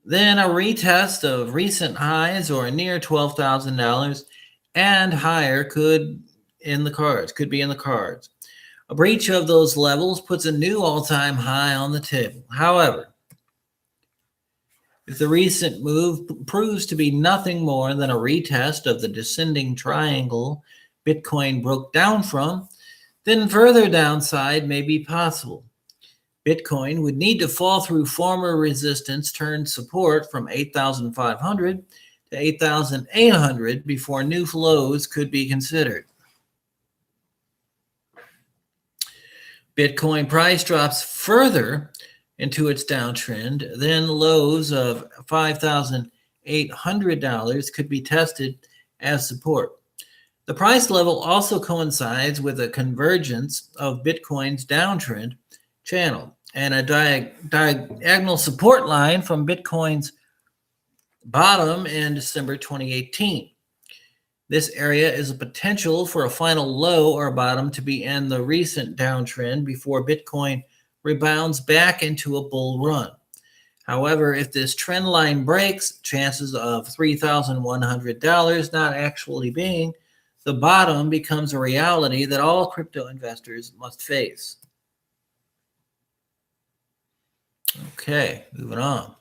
then a retest of recent highs or near $12,000 and higher could be in the cards. A breach of those levels puts a new all-time high on the table. However, if the recent move proves to be nothing more than a retest of the descending triangle Bitcoin broke down from, then further downside may be possible. Bitcoin would need to fall through former resistance turned support from 8,500 to 8,800 before new flows could be considered. Bitcoin price drops further into its downtrend, then lows of $5,800 could be tested as support. The price level also coincides with a convergence of Bitcoin's downtrend channel and a diagonal support line from Bitcoin's bottom in December 2018. This area is a potential for a final low or bottom to be in the recent downtrend before Bitcoin rebounds back into a bull run. However, if this trend line breaks, chances of $3,100 not actually being the bottom becomes a reality that all crypto investors must face. Okay, moving on.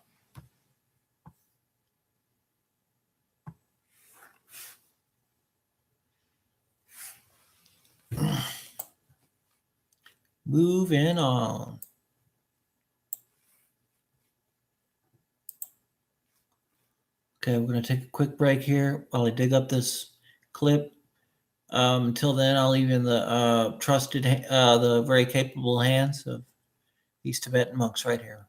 Moving on. Okay, we're going to take a quick break here while I dig up this clip. Until then, I'll leave you in the the very capable hands of these Tibetan monks right here.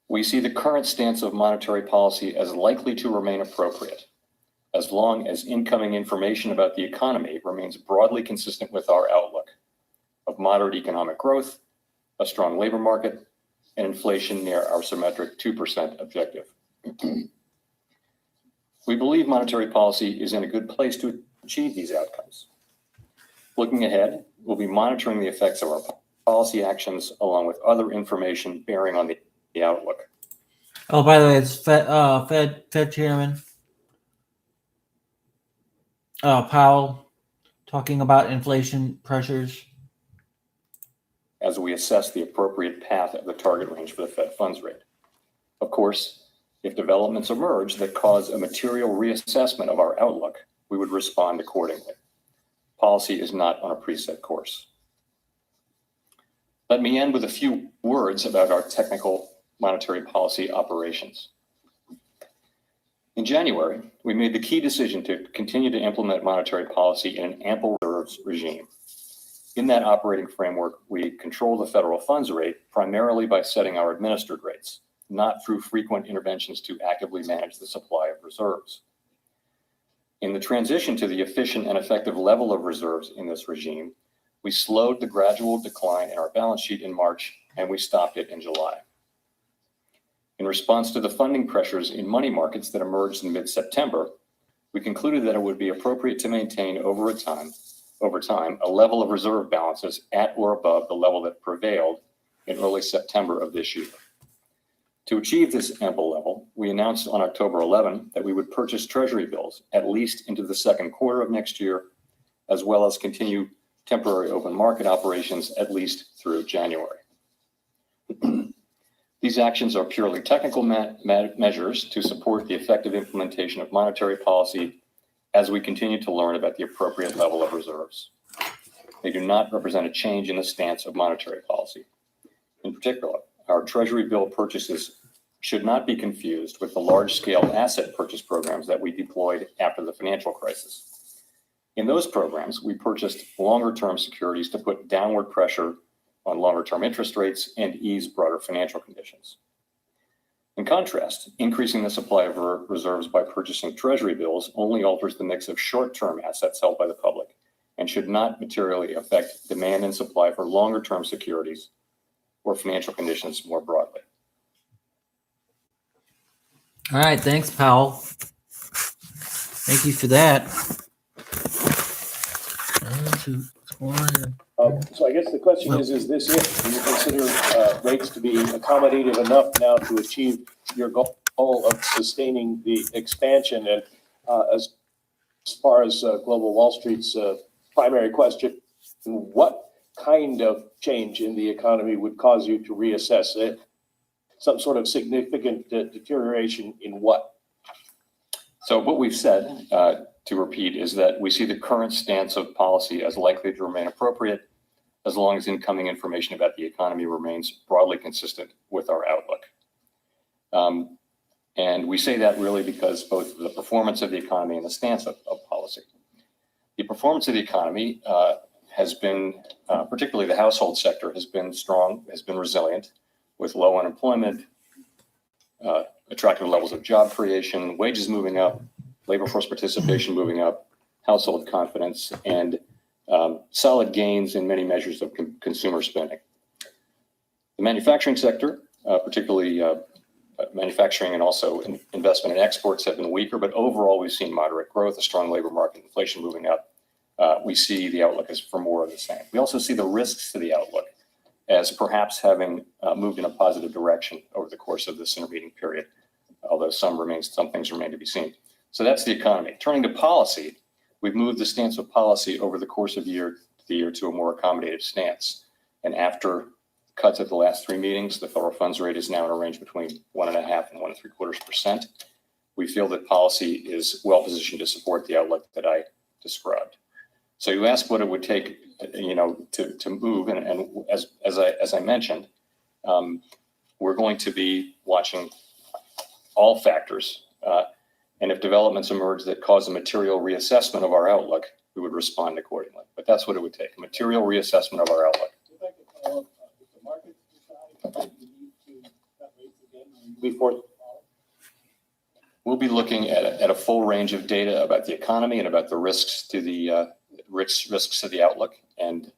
We see the current stance of monetary policy as likely to remain appropriate, as long as incoming information about the economy remains broadly consistent with our outlook of moderate economic growth, a strong labor market, and inflation near our symmetric 2% objective. We believe monetary policy is in a good place to achieve these outcomes. Looking ahead, we'll be monitoring the effects of our policy actions along with other information bearing on the outlook.
Oh, by the way, it's Fed Chairman Powell talking about inflation pressures.
As we assess the appropriate path of the target range for the Fed funds rate. Of course, if developments emerge that cause a material reassessment of our outlook, we would respond accordingly. Policy is not on a preset course. Let me end with a few words about our technical monetary policy operations. In January, we made the key decision to continue to implement monetary policy in an ample reserves regime. In that operating framework, we control the federal funds rate primarily by setting our administered rates, not through frequent interventions to actively manage the supply of reserves. In the transition to the efficient and effective level of reserves in this regime, we slowed the gradual decline in our balance sheet in March, and we stopped it in July. In response to the funding pressures in money markets that emerged in mid-September, we concluded that it would be appropriate to maintain over time a level of reserve balances at or above the level that prevailed in early September of this year. To achieve this ample level, we announced on October 11 that we would purchase Treasury bills at least into the second quarter of next year, as well as continue temporary open market operations at least through January. These actions are purely technical measures to support the effective implementation of monetary policy as we continue to learn about the appropriate level of reserves. They do not represent a change in the stance of monetary policy. In particular, our Treasury bill purchases should not be confused with the large-scale asset purchase programs that we deployed after the financial crisis. In those programs, we purchased longer-term securities to put downward pressure on longer-term interest rates and ease broader financial conditions. In contrast, increasing the supply of reserves by purchasing Treasury bills only alters the mix of short-term assets held by the public and should not materially affect demand and supply for longer-term securities or financial conditions more broadly.
All right, thanks, Powell. Thank you for that.
So I guess the question is this it? Do you consider rates to be accommodative enough now to achieve your goal of sustaining the expansion? And as far as Global Wall Street's primary question, what kind of change in the economy would cause you to reassess it? Some sort of significant deterioration in what?
So what we've said, to repeat, is that we see the current stance of policy as likely to remain appropriate as long as incoming information about the economy remains broadly consistent with our outlook. And we say that really because both the performance of the economy and the stance of policy. The performance of the economy has been, particularly the household sector, has been strong, has been resilient, with low unemployment, attractive levels of job creation, wages moving up, labor force participation moving up, household confidence, and solid gains in many measures of consumer spending. The manufacturing sector, particularly manufacturing and also investment in exports, have been weaker, but overall we've seen moderate growth, a strong labor market, inflation moving up. We see the outlook as for more of the same. We also see the risks to the outlook as perhaps having moved in a positive direction over the course of this intervening period, although some things remain to be seen. So that's the economy. Turning to policy, we've moved the stance of policy over the course of the year to a more accommodative stance. And after cuts at the last three meetings, the federal funds rate is now in a range between 1.5% and 1.75%. We feel that policy is well positioned to support the outlook that I described. So you ask what it would take, to move, and as I mentioned, we're going to be watching all factors, and if developments emerge that cause a material reassessment of our outlook, we would respond accordingly. But that's what it would take: a material reassessment of our outlook.
If I could follow up, if the market decides that you need to cut rates again before.
We'll be looking at a full range of data about the economy and about the risks to the risks to the outlook. And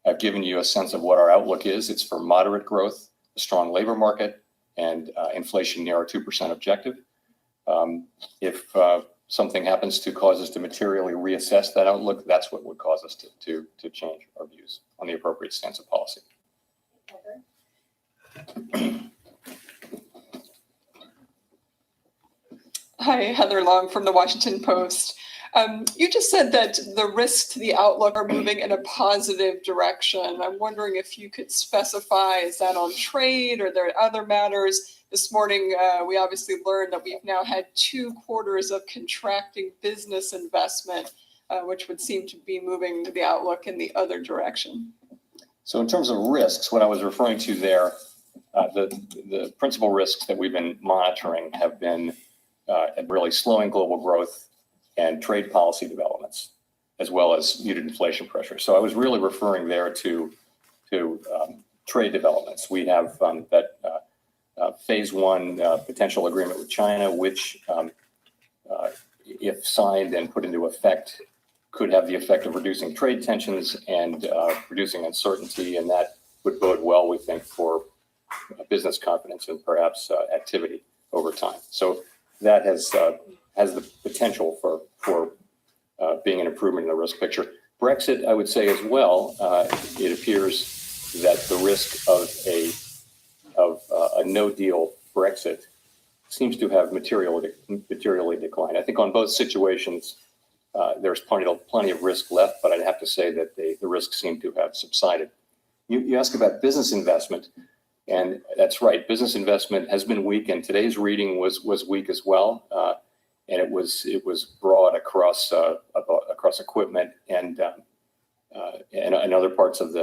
I've given you a sense of what our outlook is. It's for moderate growth, a strong labor market, and inflation near our 2% objective. If something happens to cause us to materially reassess that outlook, that's what would cause us to change our views on the appropriate stance of policy.
Hi, Heather Long from the Washington Post. You just said that the risks to the outlook are moving in a positive direction. I'm wondering if you could specify, is that on trade or are there other matters? This morning, we obviously learned that we've now had 2 quarters of contracting business investment, which would seem to be moving the outlook in the other direction.
So in terms of risks, what I was referring to there, the principal risks that we've been monitoring have been really slowing global growth and trade policy developments, as well as muted inflation pressure. So I was really referring there to trade developments. We have that phase 1 potential agreement with China, which, if signed and put into effect, could have the effect of reducing trade tensions and reducing uncertainty, and that would bode well, we think, for business confidence and perhaps activity over time. So that has the potential for being an improvement in the risk picture. Brexit, I would say as well, it appears that the risk of a no-deal Brexit seems to have materially declined. I think on both situations, there's plenty of risk left, but I'd have to say that the risks seem to have subsided. You ask about business investment, and that's right. Business investment has been weak, and today's reading was weak as well. And it was broad across equipment and other parts of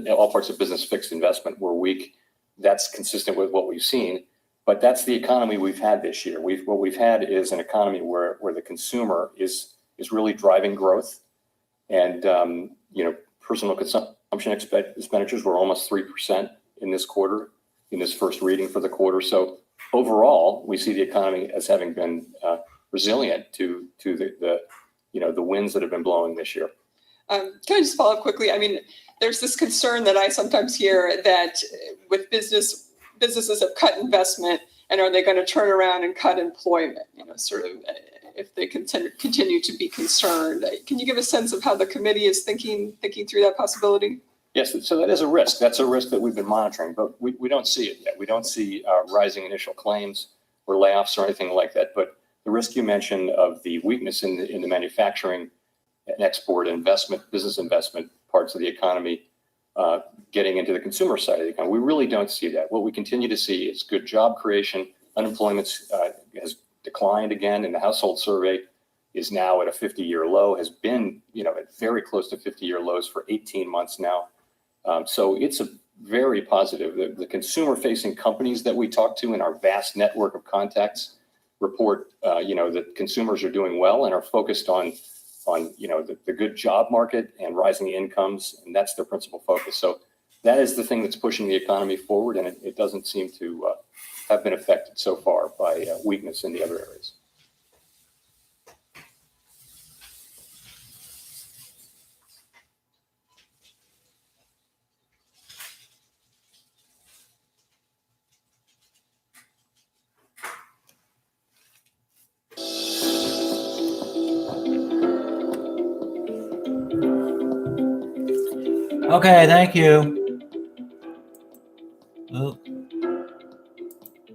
all parts of business. Fixed investment were weak. that's consistent with what we've seen. But that's the economy we've had this year. What we've had is an economy where the consumer is really driving growth, and personal consumption expenditures were almost 3% in this quarter, in this first reading for the quarter. So overall, we see the economy as having been resilient to the winds that have been blowing this year.
Can I just follow up quickly? I mean, there's this concern that I sometimes hear that with businesses have cut investment, and are they going to turn around and cut employment? Sort of if they continue to be concerned. Can you give a sense of how the committee is thinking through that possibility?
Yes, so that is a risk. That's a risk that we've been monitoring, but we don't see it yet. We don't see rising initial claims or layoffs or anything like that. But the risk you mentioned of the weakness in the manufacturing and export business investment parts of the economy getting into the consumer side of the economy, we really don't see that. What we continue to see is good job creation. Unemployment has declined again, and the household survey is now at a 50-year low, has been at very close to 50-year lows for 18 months now. So it's a very positive. The consumer-facing companies that we talk to in our vast network of contacts report that consumers are doing well and are focused on the good job market and rising incomes, and that's their principal focus. So that is the thing that's pushing the economy forward, and it doesn't seem to have been affected so far by weakness in the other areas.
Okay, thank you. Oh.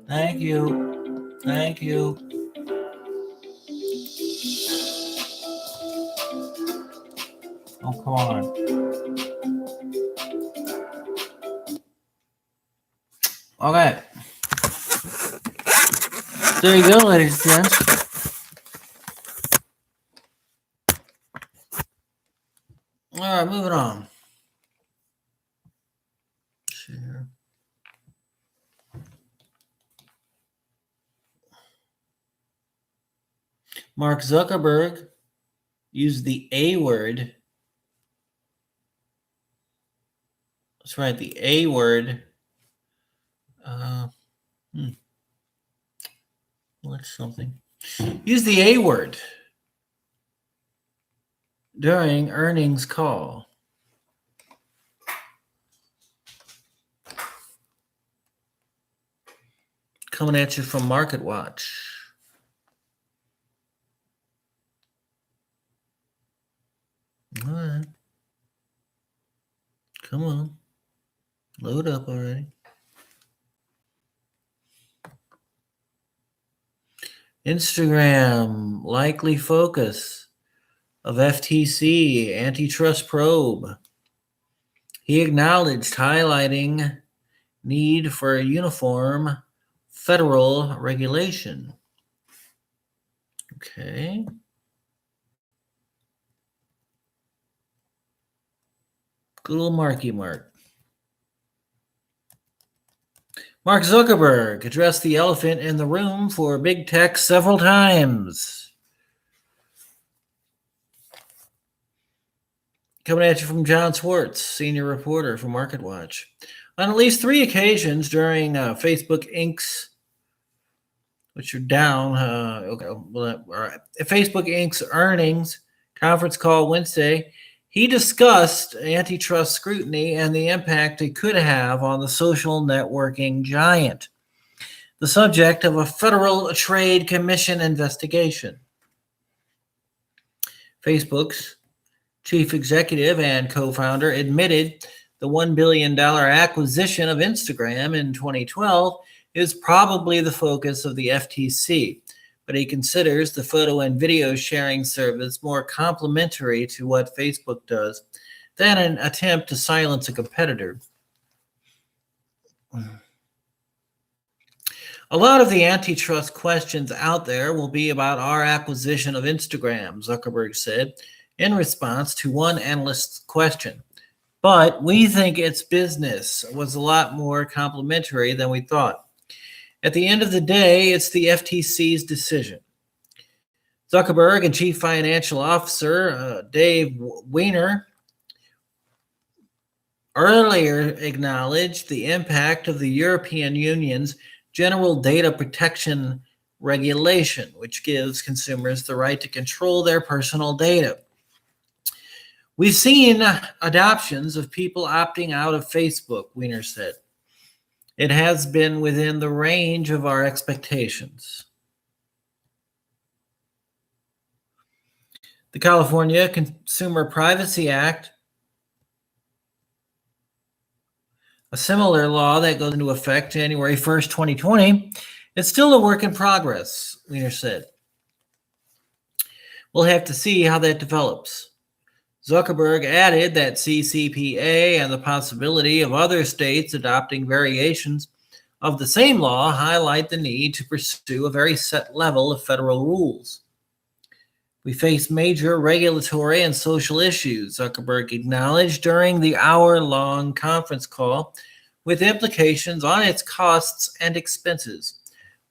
Thank you. Thank you. Oh, come on. Okay. There you go, ladies and gents. All right, moving on. Share. Mark Zuckerberg used the A word. That's right, the A word. What's something? Use the A word during earnings call. Coming at you from Market Watch. All right. Come on. Load up already. Instagram, likely focus of FTC antitrust probe. He acknowledged highlighting need for a uniform federal regulation. Okay. Good little Marky Mark. Mark Zuckerberg addressed the elephant in the room for big tech several times. Coming at you from John Swartz, senior reporter for Market Watch. On at least 3 occasions during Facebook Inc.'s, which are down, all right. Facebook Inc.'s earnings conference call Wednesday, he discussed antitrust scrutiny and the impact it could have on the social networking giant, the subject of a Federal Trade Commission investigation. Facebook's chief executive and co-founder admitted the $1 billion acquisition of Instagram in 2012 is probably the focus of the FTC, but he considers the photo and video sharing service more complementary to what Facebook does than an attempt to silence a competitor. A lot of the antitrust questions out there will be about our acquisition of Instagram, Zuckerberg said in response to one analyst's question. But we think its business was a lot more complimentary than we thought. At the end of the day, it's the FTC's decision. Zuckerberg and Chief Financial Officer Dave Wiener earlier acknowledged the impact of the European Union's General Data Protection Regulation, which gives consumers the right to control their personal data. We've seen adoptions of people opting out of Facebook, Wiener said. It has been within the range of our expectations. The California Consumer Privacy Act, a similar law that goes into effect January 1st, 2020, is still a work in progress, Wiener said. We'll have to see how that develops. Zuckerberg added that CCPA and the possibility of other states adopting variations of the same law highlight the need to pursue a very set level of federal rules. We face major regulatory and social issues, Zuckerberg acknowledged during the hour-long conference call, with implications on its costs and expenses,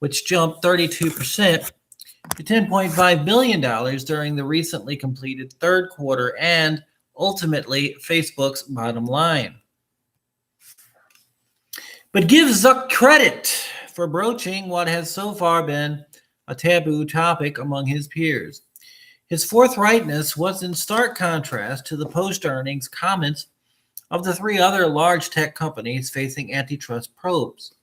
which jumped 32% to $10.5 billion during the recently completed third quarter and ultimately Facebook's bottom line. But give Zuck credit for broaching what has so far been a taboo topic among his peers. His forthrightness was in stark contrast to the post-earnings comments of the three other large tech companies facing antitrust probes.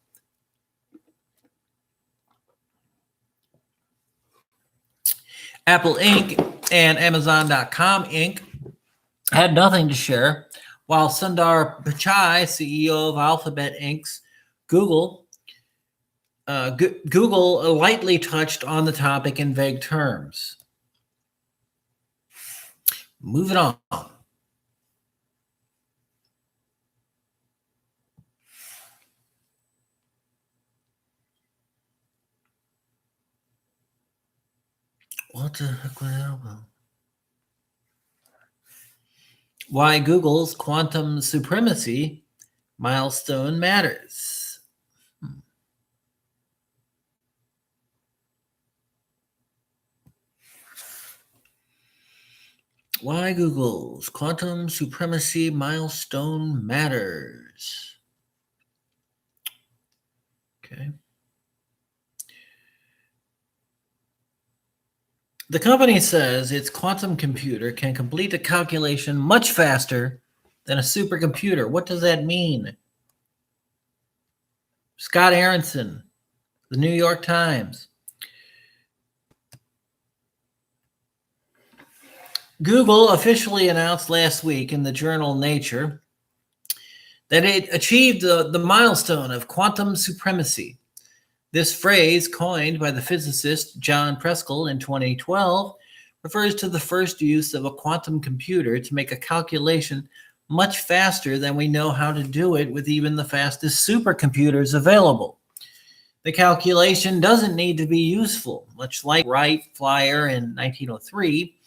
Apple Inc. and Amazon.com Inc. had nothing to share, while Sundar Pichai, CEO of Alphabet Inc.'s Google lightly touched on the topic in vague terms. Moving on. What the heck was that about? Why Google's quantum supremacy milestone matters. Why Google's quantum supremacy milestone matters. Okay. The company says its quantum computer can complete a calculation much faster than a supercomputer. What does that mean? Scott Aronson, The New York Times. Google officially announced last week in the journal Nature that it achieved the milestone of quantum supremacy. This phrase, coined by the physicist John Preskill in 2012, refers to the first use of a quantum computer to make a calculation much faster than we know how to do it with even the fastest supercomputers available. The calculation doesn't need to be useful, much like Wright Flyer in 1903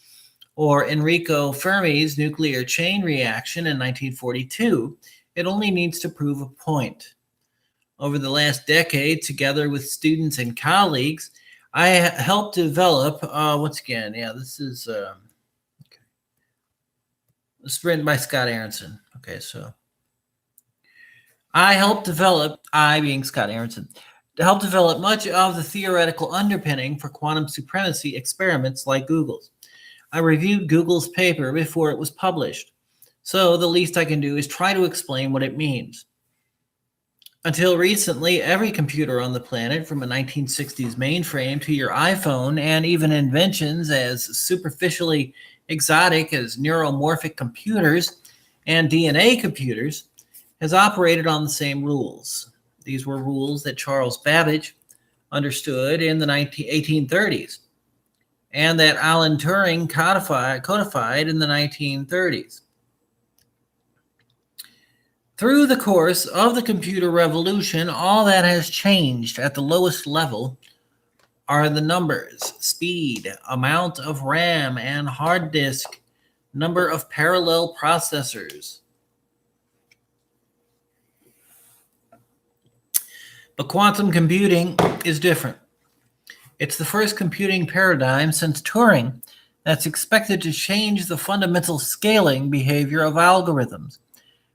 or Enrico Fermi's nuclear chain reaction in 1942. It only needs to prove a point. Over the last decade, together with students and colleagues, I helped develop, this is written by Scott Aronson. Okay, so I being Scott Aronson, to help develop much of the theoretical underpinning for quantum supremacy experiments like Google's. I reviewed Google's paper before it was published, so the least I can do is try to explain what it means. Until recently, every computer on the planet, from a 1960s mainframe to your iPhone, and even inventions as superficially exotic as neuromorphic computers and DNA computers, has operated on the same rules. These were rules that Charles Babbage understood in the 1830s, and that Alan Turing codified in the 1930s. Through the course of the computer revolution, all that has changed at the lowest level are the numbers: speed, amount of RAM and hard disk, number of parallel processors. But quantum computing is different. It's the first computing paradigm since Turing that's expected to change the fundamental scaling behavior of algorithms,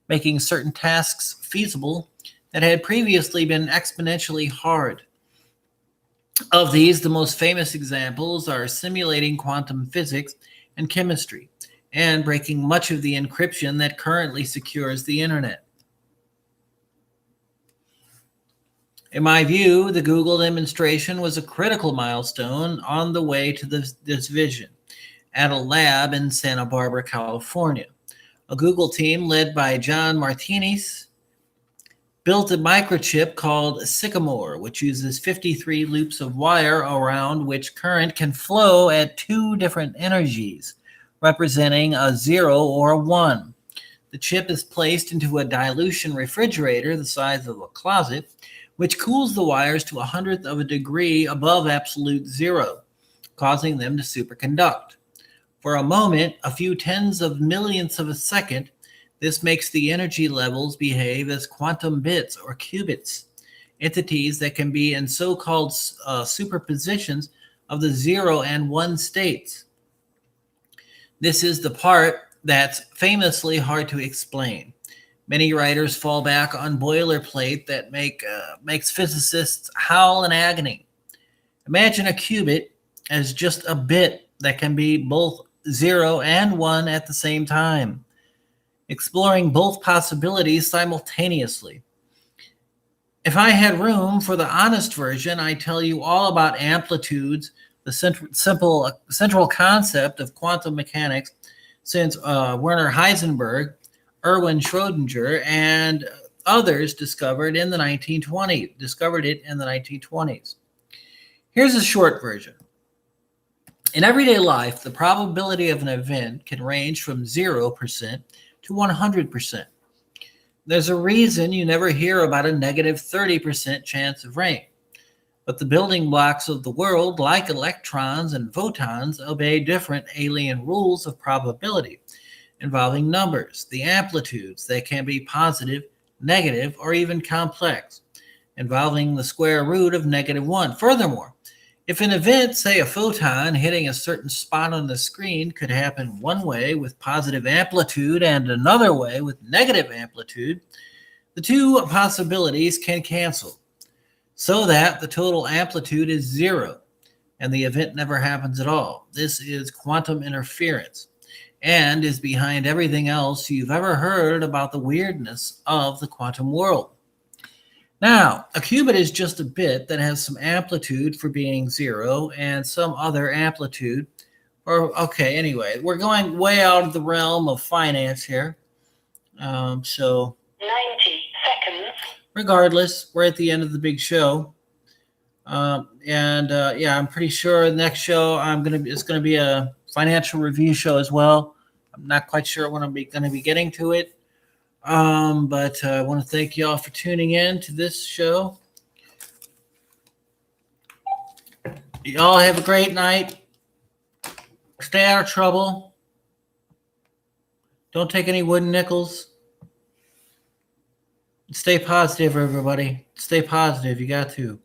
making certain tasks feasible that had previously been exponentially hard. Of these, the most famous examples are simulating quantum physics and chemistry, and breaking much of the encryption that currently secures the internet. In my view, the Google demonstration was a critical milestone on the way to this vision at a lab in Santa Barbara, California. A Google team led by John Martinez built a microchip called Sycamore, which uses 53 loops of wire around which current can flow at two different energies, representing a 0 or a 1. The chip is placed into a dilution refrigerator the size of a closet, which cools the wires to 1/100th of a degree above absolute zero, causing them to superconduct. For a moment, a few tens of millionths of a second, this makes the energy levels behave as quantum bits or qubits, entities that can be in so-called superpositions of the 0 and 1 states. This is the part that's famously hard to explain. Many writers fall back on boilerplate that makes physicists howl in agony. Imagine a qubit as just a bit that can be both 0 and 1 at the same time, exploring both possibilities simultaneously. If I had room for the honest version, I'd tell you all about amplitudes, the central concept of quantum mechanics, since Werner Heisenberg, Erwin Schrödinger, and others discovered it in the 1920s. Here's a short version. In everyday life, the probability of an event can range from 0% to 100%. There's a reason you never hear about a negative 30% chance of rain. But the building blocks of the world, like electrons and photons, obey different alien rules of probability, involving numbers, the amplitudes that can be positive, negative, or even complex, involving the square root of -1. Furthermore, if an event, say a photon hitting a certain spot on the screen, could happen one way with positive amplitude and another way with negative amplitude, the two possibilities can cancel, so that the total amplitude is 0, and the event never happens at all. This is quantum interference, and is behind everything else you've ever heard about the weirdness of the quantum world. Now, a qubit is just a bit that has some amplitude for being 0 and some other amplitude. Anyway, we're going way out of the realm of finance here. 90
seconds.
Regardless, we're at the end of the big show. I'm pretty sure the next show it's gonna be a financial review show as well. I'm not quite sure when I'm going to be getting to it. But I want to thank you all for tuning in to this show. You all have a great night. Stay out of trouble. Don't take any wooden nickels. Stay positive, everybody. Stay positive. You got to.